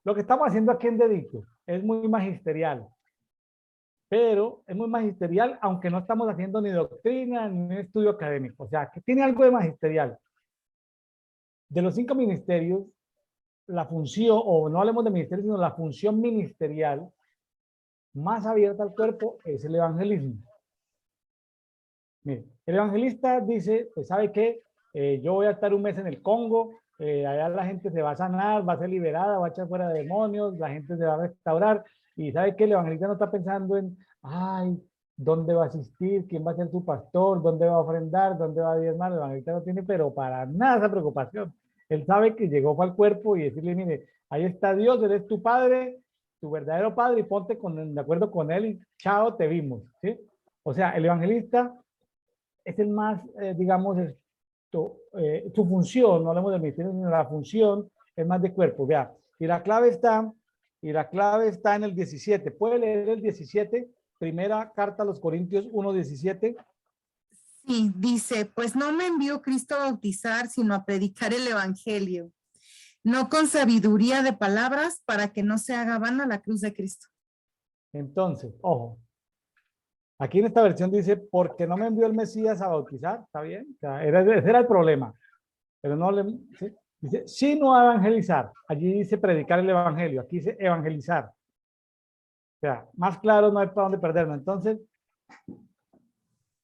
Lo que estamos haciendo aquí en Dedito es muy magisterial, pero es muy magisterial, aunque no estamos haciendo ni doctrina ni un estudio académico. O sea, que tiene algo de magisterial. De los cinco ministerios, la función, o no hablemos de ministerio, sino la función ministerial más abierta al cuerpo es el evangelismo. Mire, el evangelista dice, pues sabe qué, yo voy a estar un mes en el Congo, allá la gente se va a sanar, va a ser liberada, va a echar fuera demonios, la gente se va a restaurar, y sabe que el evangelista no está pensando en, ay, ¿dónde va a asistir? ¿Quién va a ser su pastor? ¿Dónde va a ofrendar? ¿Dónde va a diezmar? El evangelista no tiene, pero para nada esa preocupación. Él sabe que llegó al cuerpo y decirle, mire, ahí está Dios, Él es tu Padre, tu verdadero Padre, y ponte de acuerdo con Él y chao, te vimos, ¿sí? O sea, el evangelista es el más, digamos, tu función, no hablemos del ministerio, sino la función es más de cuerpo, vea. Y la clave está en el 17. ¿Puede leer el 17? Primera carta a los Corintios 1:17. Sí, dice, pues no me envió Cristo a bautizar, sino a predicar el evangelio, no con sabiduría de palabras para que no se haga vana la cruz de Cristo. Entonces, ojo, aquí en esta versión dice, porque no me envió el Mesías a bautizar, ¿está bien? O sea, ese era el problema, pero no le, ¿sí? Dice, sino a evangelizar. Allí dice predicar el evangelio, aquí dice evangelizar. O sea, más claro no hay para dónde perderlo. Entonces,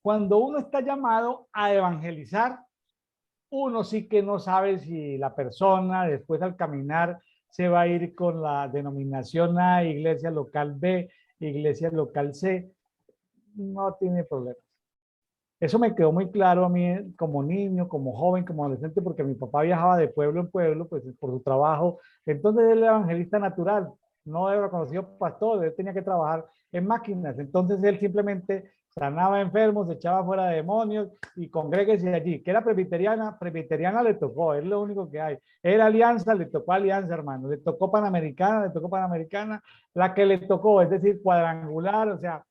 cuando uno está llamado a evangelizar, uno sí que no sabe si la persona después al caminar se va a ir con la denominación A, iglesia local B, iglesia local C. No tiene problema. Eso me quedó muy claro a mí como niño, como joven, como adolescente, porque mi papá viajaba de pueblo en pueblo, pues por su trabajo. Entonces él era evangelista natural, no era conocido pastor, él tenía que trabajar en máquinas. Entonces él simplemente sanaba enfermos, echaba fuera demonios y congréguese allí. Que era presbiteriana, presbiteriana le tocó, es lo único que hay. Era alianza, le tocó alianza, hermano. Le tocó panamericana, le tocó panamericana, la que le tocó, es decir, cuadrangular, o sea,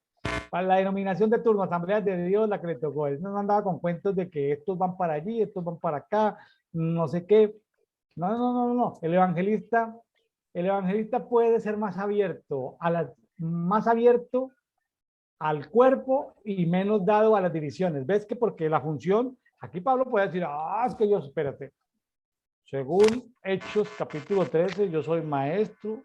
para la denominación de turno, Asamblea de Dios, la que le tocó. Él no andaba con cuentos de que estos van para allí, estos van para acá, no sé qué. No, no, no, no. El evangelista puede ser más abierto más abierto al cuerpo y menos dado a las divisiones. ¿Ves que porque la función, aquí Pablo puede decir, es que yo, espérate, según Hechos capítulo 13, yo soy maestro,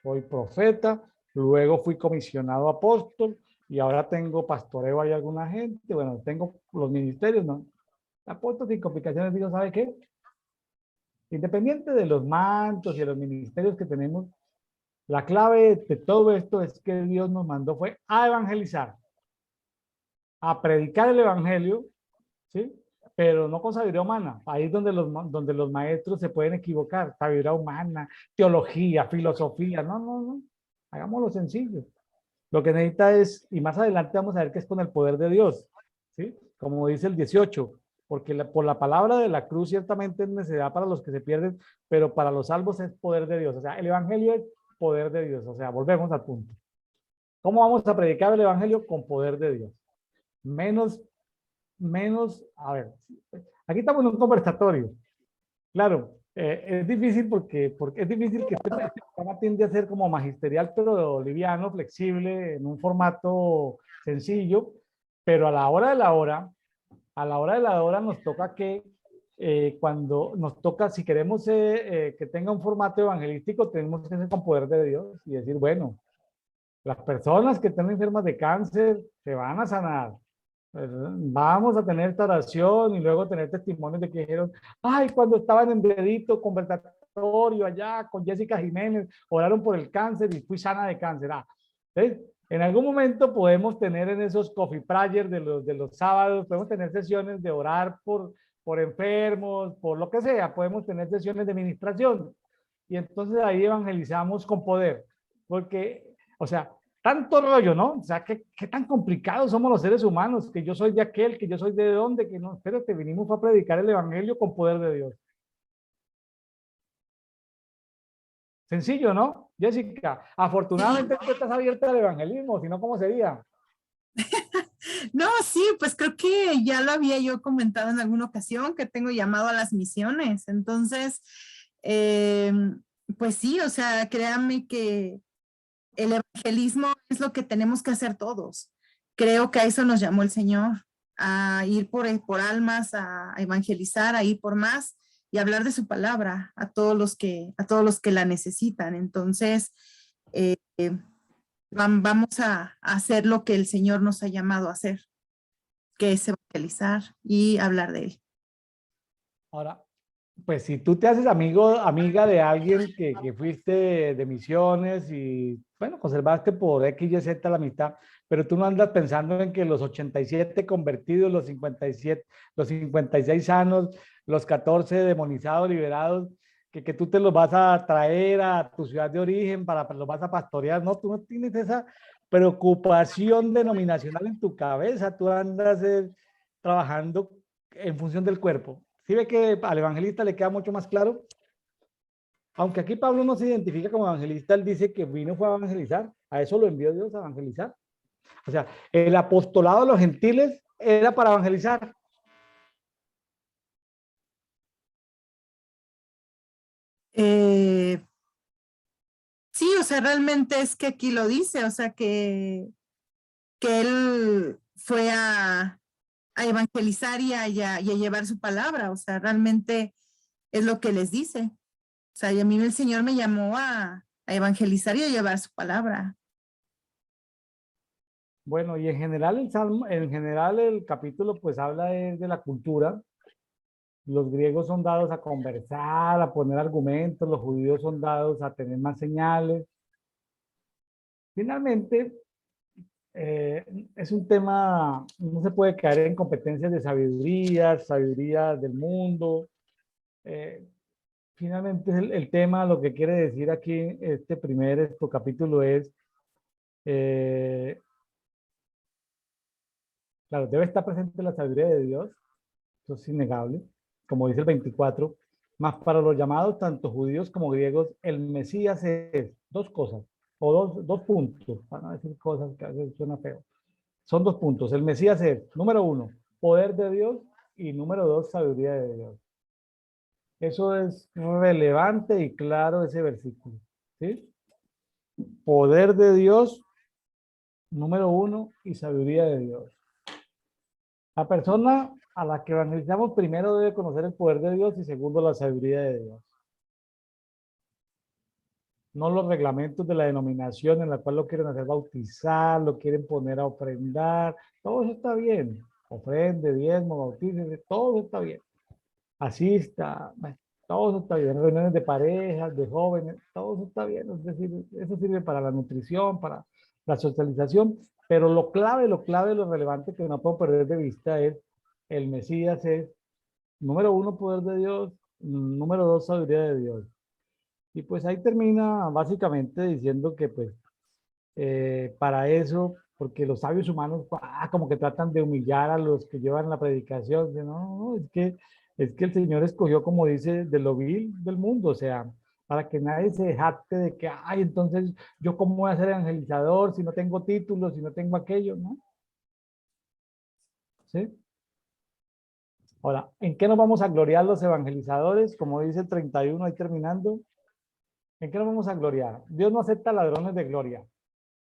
soy profeta, luego fui comisionado apóstol y ahora tengo pastoreo hay alguna gente, bueno, tengo los ministerios, ¿no? Apóstol sin complicaciones, digo, ¿sabe qué? Independiente de los mantos y de los ministerios que tenemos, la clave de todo esto es que Dios nos mandó fue a evangelizar, a predicar el evangelio, ¿sí? Pero no con sabiduría humana. Ahí es donde los maestros se pueden equivocar. Sabiduría humana, teología, filosofía. No, no, no. Hagámoslo sencillo. Lo que necesita es, y más adelante vamos a ver que es con el poder de Dios, ¿sí? Como dice el 18, porque por la palabra de la cruz ciertamente es necesidad para los que se pierden, pero para los salvos es poder de Dios. O sea, el evangelio es poder de Dios. O sea, volvemos al punto. ¿Cómo vamos a predicar el evangelio? Con poder de Dios. A ver, aquí estamos en un conversatorio. Claro, es difícil porque es difícil que este programa tiende a ser como magisterial, pero liviano, flexible, en un formato sencillo, pero a la hora de la hora, nos toca que cuando nos toca, si queremos que tenga un formato evangelístico, tenemos que ser con poder de Dios y decir, bueno, las personas que están enfermas de cáncer se van a sanar. Vamos a tener esta oración y luego tener testimonios de que dijeron, ay, cuando estaban en dedito conversatorio allá con Jessica Jiménez, oraron por el cáncer y fui sana de cáncer. ¿Ves? En algún momento podemos tener en esos coffee prayers de los sábados, podemos tener sesiones de orar por enfermos, por lo que sea, podemos tener sesiones de ministración. Y entonces ahí evangelizamos con poder, porque, o sea, tanto rollo, ¿no? O sea, qué tan complicados somos los seres humanos, que yo soy de aquel, que yo soy de dónde, que no, espérate, vinimos a predicar el evangelio con poder de Dios. Sencillo, ¿no? Jessica, afortunadamente tú estás abierta al evangelismo, si no, ¿cómo sería? No, sí, pues creo que ya lo había yo comentado en alguna ocasión, que tengo llamado a las misiones. Entonces, eh, pues sí, o sea, créanme que el evangelismo es lo que tenemos que hacer todos. Creo que a eso nos llamó el Señor, a ir por almas, a evangelizar, a ir por más y hablar de su palabra a todos los que la necesitan. Entonces, eh, vamos a hacer lo que el Señor nos ha llamado a hacer, que es evangelizar y hablar de él. Ahora, pues si tú te haces amiga de alguien que fuiste de misiones y, bueno, conservaste por X, Y, Z la mitad, pero tú no andas pensando en que los 87 convertidos, los 57, los 56 sanos, los 14 demonizados, liberados, que tú te los vas a traer a tu ciudad de origen los vas a pastorear. No, tú no tienes esa preocupación denominacional en tu cabeza, tú andas trabajando en función del cuerpo. ¿Sí ve que al evangelista le queda mucho más claro? Aunque aquí Pablo no se identifica como evangelista, él dice que vino fue a evangelizar. A eso lo envió Dios a evangelizar. O sea, el apostolado de los gentiles era para evangelizar. Eh, sí, o sea, realmente es que aquí lo dice, o sea, que él fue a evangelizar y a llevar su palabra, o sea, realmente es lo que les dice. O sea, y a mí el Señor me llamó a evangelizar y a llevar su palabra. Bueno, y en general el salmo, en general el capítulo pues habla de la cultura. Los griegos son dados a conversar, a poner argumentos, los judíos son dados a tener más señales. Finalmente, eh, es un tema, no se puede caer en competencias de sabiduría, sabiduría del mundo. Eh, Finalmente, el tema, lo que quiere decir aquí este primer capítulo es, eh, claro, debe estar presente la sabiduría de Dios, eso es innegable, como dice el 24, más para los llamados, tanto judíos como griegos, el Mesías es dos cosas, o dos puntos, para no decir cosas que a veces suena feo. Son dos puntos. El Mesías es, número uno, poder de Dios y número dos, sabiduría de Dios. Eso es relevante y claro ese versículo. ¿Sí? Poder de Dios, número uno, y sabiduría de Dios. La persona a la que evangelizamos primero debe conocer el poder de Dios y segundo la sabiduría de Dios. No los reglamentos de la denominación en la cual lo quieren hacer bautizar, lo quieren poner a ofrendar. Todo eso está bien. Ofrende, diezmo, bautícese, todo está bien. Asista, bueno, todo eso está bien. Reuniones de parejas, de jóvenes, todo eso está bien. Es decir, eso sirve para la nutrición, para la socialización, pero lo clave, lo relevante que no puedo perder de vista es el Mesías es, número uno, poder de Dios, número dos, sabiduría de Dios. Y pues ahí termina básicamente diciendo que pues para eso, porque los sabios humanos como que tratan de humillar a los que llevan la predicación, de, no, no, es que el Señor escogió, como dice, de lo vil del mundo, o sea, para que nadie se jacte de que, ay, entonces yo cómo voy a ser evangelizador si no tengo títulos, si no tengo aquello, ¿no? ¿Sí? Ahora, ¿en qué nos vamos a gloriar los evangelizadores? Como dice el 31 ahí terminando, ¿en qué nos vamos a gloriar? Dios no acepta ladrones de gloria.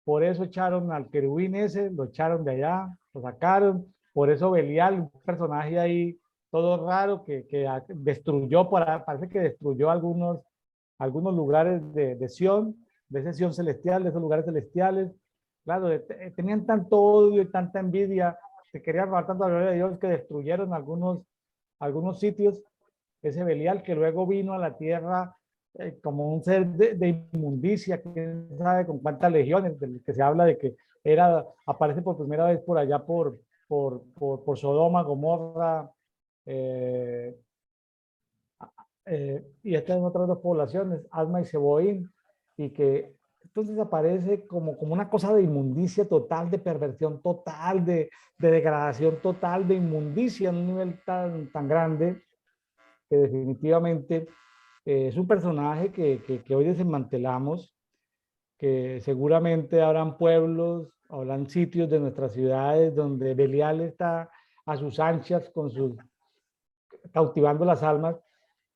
Por eso echaron al querubín ese, lo echaron de allá, lo sacaron. Por eso Belial, un personaje ahí todo raro que destruyó, parece que destruyó algunos lugares de Sión, de ese Sión celestial, de esos lugares celestiales. Claro, tenían tanto odio y tanta envidia, se querían robar tanto la gloria de Dios que destruyeron algunos sitios. Ese Belial que luego vino a la tierra como un ser de inmundicia, quién sabe con cuántas legiones, del que se habla de que aparece por primera vez por allá por Sodoma, Gomorra, eh, y estas en otras dos poblaciones, Asma y Seboín, y que entonces aparece como una cosa de inmundicia total, de perversión total, de degradación total, de inmundicia en un nivel tan grande que definitivamente es un personaje que hoy desmantelamos, que seguramente habrán pueblos, habrán sitios de nuestras ciudades donde Belial está a sus anchas con sus cautivando las almas.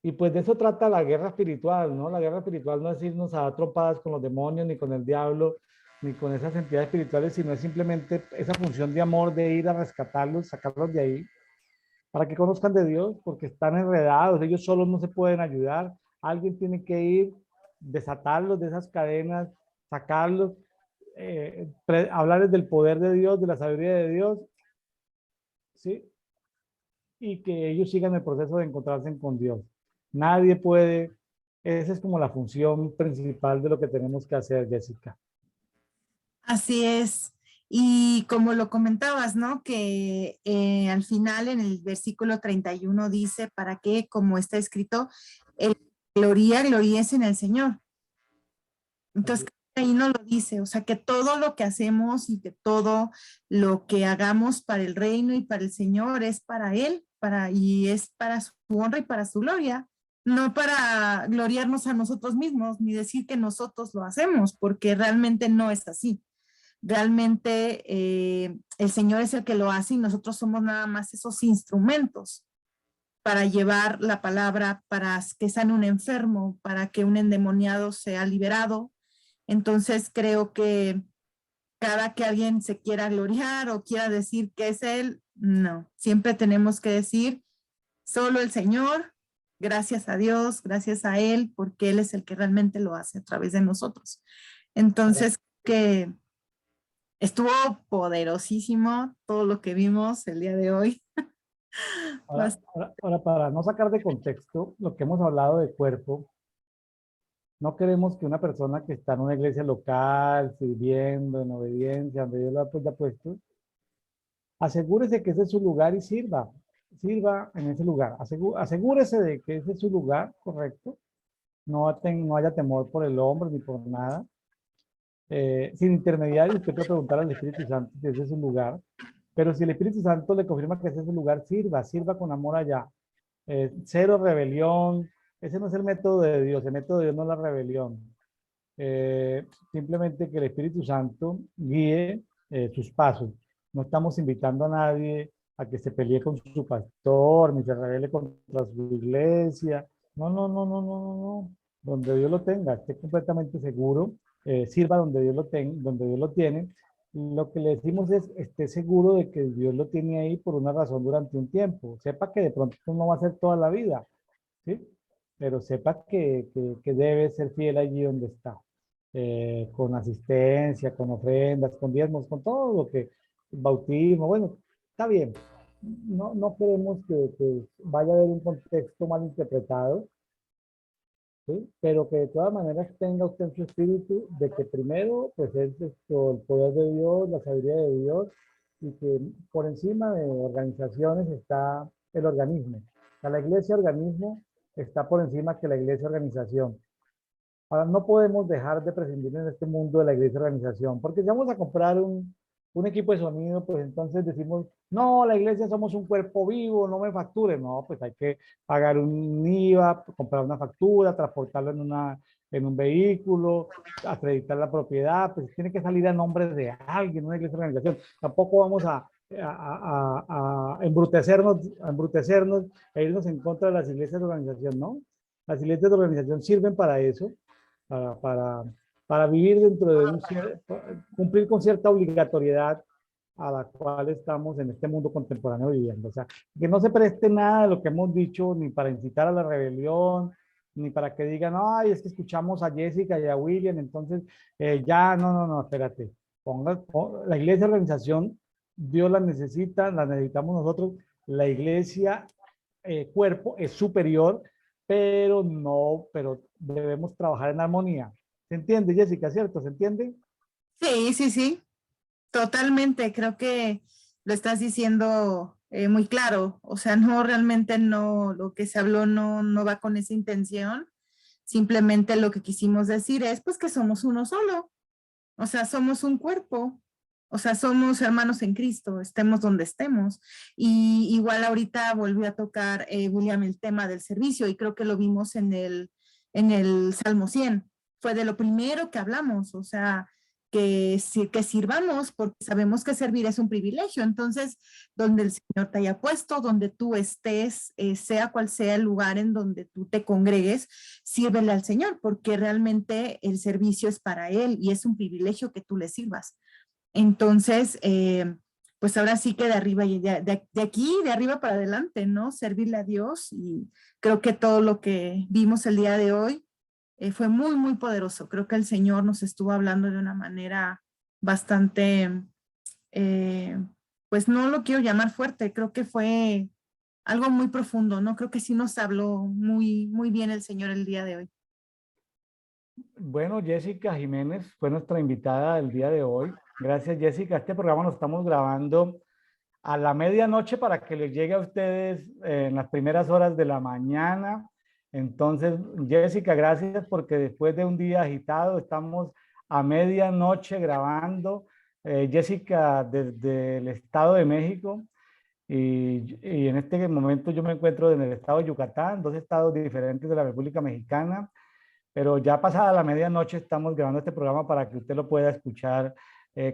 Y pues de eso trata la guerra espiritual, ¿no? La guerra espiritual no es irnos a dar trompadas con los demonios, ni con el diablo, ni con esas entidades espirituales, sino es simplemente esa función de amor de ir a rescatarlos, sacarlos de ahí, para que conozcan de Dios, porque están enredados, ellos solos no se pueden ayudar, alguien tiene que ir, desatarlos de esas cadenas, sacarlos, hablarles del poder de Dios, de la sabiduría de Dios, ¿sí? Y que ellos sigan el proceso de encontrarse con Dios. Nadie puede, esa es como la función principal de lo que tenemos que hacer, Jessica. Así es. Y como lo comentabas, ¿no? Que al final en el versículo 31 dice, para que, como está escrito, el gloríese en el Señor. Entonces, ahí no lo dice, o sea, que todo lo que hacemos y que todo lo que hagamos para el reino y para el Señor es para Él. y es para su honra y para su gloria, no para gloriarnos a nosotros mismos, ni decir que nosotros lo hacemos, porque realmente no es así. Realmente el Señor es el que lo hace y nosotros somos nada más esos instrumentos para llevar la palabra, para que sane un enfermo, para que un endemoniado sea liberado. Entonces creo que cada que alguien se quiera gloriar o quiera decir que es Él, no, siempre tenemos que decir solo el Señor, gracias a Dios, gracias a Él, porque Él es el que realmente lo hace a través de nosotros. Ahora, Entonces, que estuvo poderosísimo todo lo que vimos el día de hoy. ahora, para no sacar de contexto lo que hemos hablado de cuerpo, no queremos que una persona que está en una iglesia local, sirviendo en obediencia, donde Dios lo ha puesto, asegúrese que ese es su lugar y sirva en ese lugar. Asegúrese de que ese es su lugar, correcto. No haya temor por el hombre ni por nada. Sin intermediarios, usted puede preguntar al Espíritu Santo si ese es su lugar. Pero si el Espíritu Santo le confirma que ese es su lugar, sirva con amor allá. Cero rebelión. Ese no es el método de Dios. El método de Dios no es la rebelión. Simplemente que el Espíritu Santo guíe sus pasos. No estamos invitando a nadie a que se pelee con su pastor, ni se rebele contra su iglesia. No, no, no, no, no, no, no. Donde Dios lo tenga, esté completamente seguro, sirva donde Dios lo donde Dios lo tiene. Lo que le decimos es, esté seguro de que Dios lo tiene ahí por una razón durante un tiempo. Sepa que de pronto no va a ser toda la vida, ¿sí? Pero sepa que debe ser fiel allí donde está, con asistencia, con ofrendas, con diezmos, con todo lo que, bautismo, bueno, está bien. No queremos que vaya a haber un contexto mal interpretado, ¿sí? Pero que de todas maneras tenga usted en su espíritu de que primero, pues es esto, el poder de Dios, la sabiduría de Dios, y que por encima de organizaciones está el organismo. O sea, la iglesia organismo está por encima que la iglesia organización. Ahora, no podemos dejar de prescindir en este mundo de la iglesia organización, porque si vamos a comprar un equipo de sonido, pues entonces decimos, no, la iglesia somos un cuerpo vivo, no me facture. No, pues hay que pagar un IVA, comprar una factura, transportarlo en un vehículo, acreditar la propiedad, pues tiene que salir a nombre de alguien, una iglesia organización. Tampoco vamos a embrutecernos e irnos en contra de las iglesias de organización, ¿no? Las iglesias de organización sirven para eso, para, para, para vivir dentro de cumplir con cierta obligatoriedad a la cual estamos en este mundo contemporáneo viviendo. O sea, que no se preste nada de lo que hemos dicho, ni para incitar a la rebelión, ni para que digan, ay, es que escuchamos a Jessica y a William, entonces ya, no, espérate. La iglesia organización, Dios la necesitamos nosotros. La iglesia cuerpo es superior, pero debemos trabajar en armonía. ¿Se entiende, Jessica, cierto? ¿Se entiende? Sí, sí, sí, totalmente. Creo que lo estás diciendo muy claro. O sea, no, realmente no, lo que se habló no va con esa intención. Simplemente lo que quisimos decir es pues que somos uno solo. O sea, somos un cuerpo. O sea, somos hermanos en Cristo, estemos donde estemos. Y igual ahorita volvió a tocar William el tema del servicio y creo que lo vimos en el Salmo 100. Fue de lo primero que hablamos, o sea, que sirvamos porque sabemos que servir es un privilegio. Entonces, donde el Señor te haya puesto, donde tú estés, sea cual sea el lugar en donde tú te congregues, sírvele al Señor porque realmente el servicio es para Él y es un privilegio que tú le sirvas. Entonces, pues ahora sí que de arriba y de aquí, de arriba para adelante, ¿no? Servirle a Dios y creo que todo lo que vimos el día de hoy fue muy, muy poderoso. Creo que el Señor nos estuvo hablando de una manera bastante, eh, pues no lo quiero llamar fuerte, creo que fue algo muy profundo, ¿no? Creo que sí nos habló muy, muy bien el Señor el día de hoy. Bueno, Jessica Jiménez fue nuestra invitada del día de hoy. Gracias, Jessica. Este programa lo estamos grabando a la medianoche para que les llegue a ustedes en las primeras horas de la mañana. Entonces, Jessica, gracias porque después de un día agitado estamos a medianoche grabando. Jessica, desde el Estado de México. y en este momento yo me encuentro en el estado de Yucatán, dos estados diferentes de la República Mexicana, pero ya pasada la medianoche estamos grabando este programa para que usted lo pueda escuchar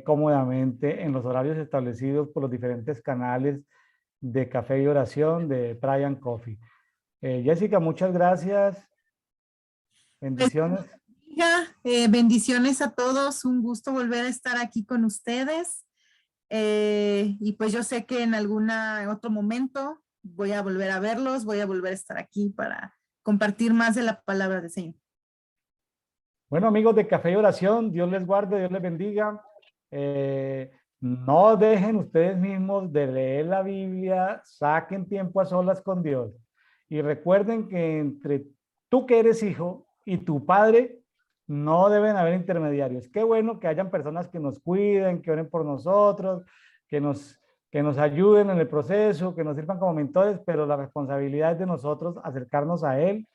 cómodamente en los horarios establecidos por los diferentes canales de Café y Oración de Brian Coffee. Jessica, muchas gracias. Pues, Bendiciones. bendiciones a todos, un gusto volver a estar aquí con ustedes. Y pues yo sé que en otro momento voy a volver a verlos, voy a volver a estar aquí para compartir más de la palabra del Señor. Bueno, amigos de Café y Oración, Dios les guarde, Dios les bendiga. No dejen ustedes mismos de leer la Biblia, saquen tiempo a solas con Dios. Y recuerden que entre tú que eres hijo y tu padre, no deben haber intermediarios. Qué bueno que hayan personas que nos cuiden, que oren por nosotros, que nos, que nos ayuden en el proceso, que nos sirvan como mentores, pero la responsabilidad es de nosotros acercarnos a Él,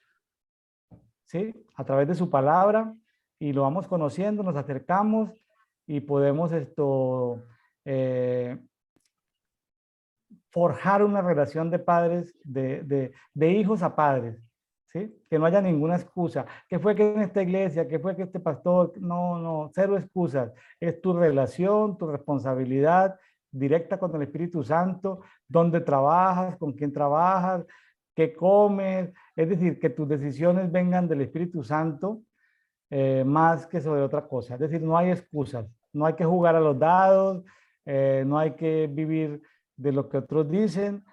¿sí? A través de su palabra, y lo vamos conociendo, nos acercamos y podemos forjar una relación de padres, de hijos a padres, ¿sí? Que no haya ninguna excusa. ¿Qué fue que en esta iglesia? ¿Qué fue que este pastor? No, no, cero excusas. Es tu relación, tu responsabilidad directa con el Espíritu Santo, dónde trabajas, con quién trabajas, qué comes. Es decir, que tus decisiones vengan del Espíritu Santo más que sobre otra cosa. Es decir, no hay excusas. No hay que jugar a los dados, no hay que vivir de lo que otros dicen.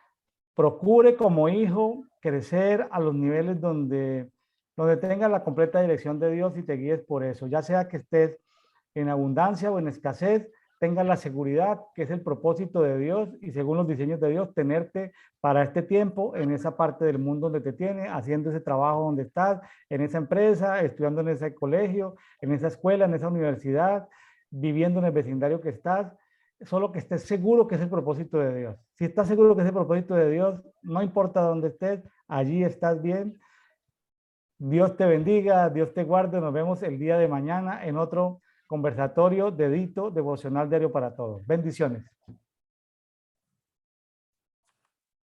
Procure como hijo crecer a los niveles donde tengas la completa dirección de Dios y te guíes por eso. Ya sea que estés en abundancia o en escasez, tengas la seguridad que es el propósito de Dios y según los diseños de Dios, tenerte para este tiempo en esa parte del mundo donde te tiene, haciendo ese trabajo donde estás, en esa empresa, estudiando en ese colegio, en esa escuela, en esa universidad, viviendo en el vecindario que estás, solo que estés seguro que es el propósito de Dios. Si estás seguro que es el propósito de Dios, no importa dónde estés, allí estás bien. Dios te bendiga, Dios te guarde. Nos vemos el día de mañana en otro conversatorio dedito devocional diario para todos. Bendiciones.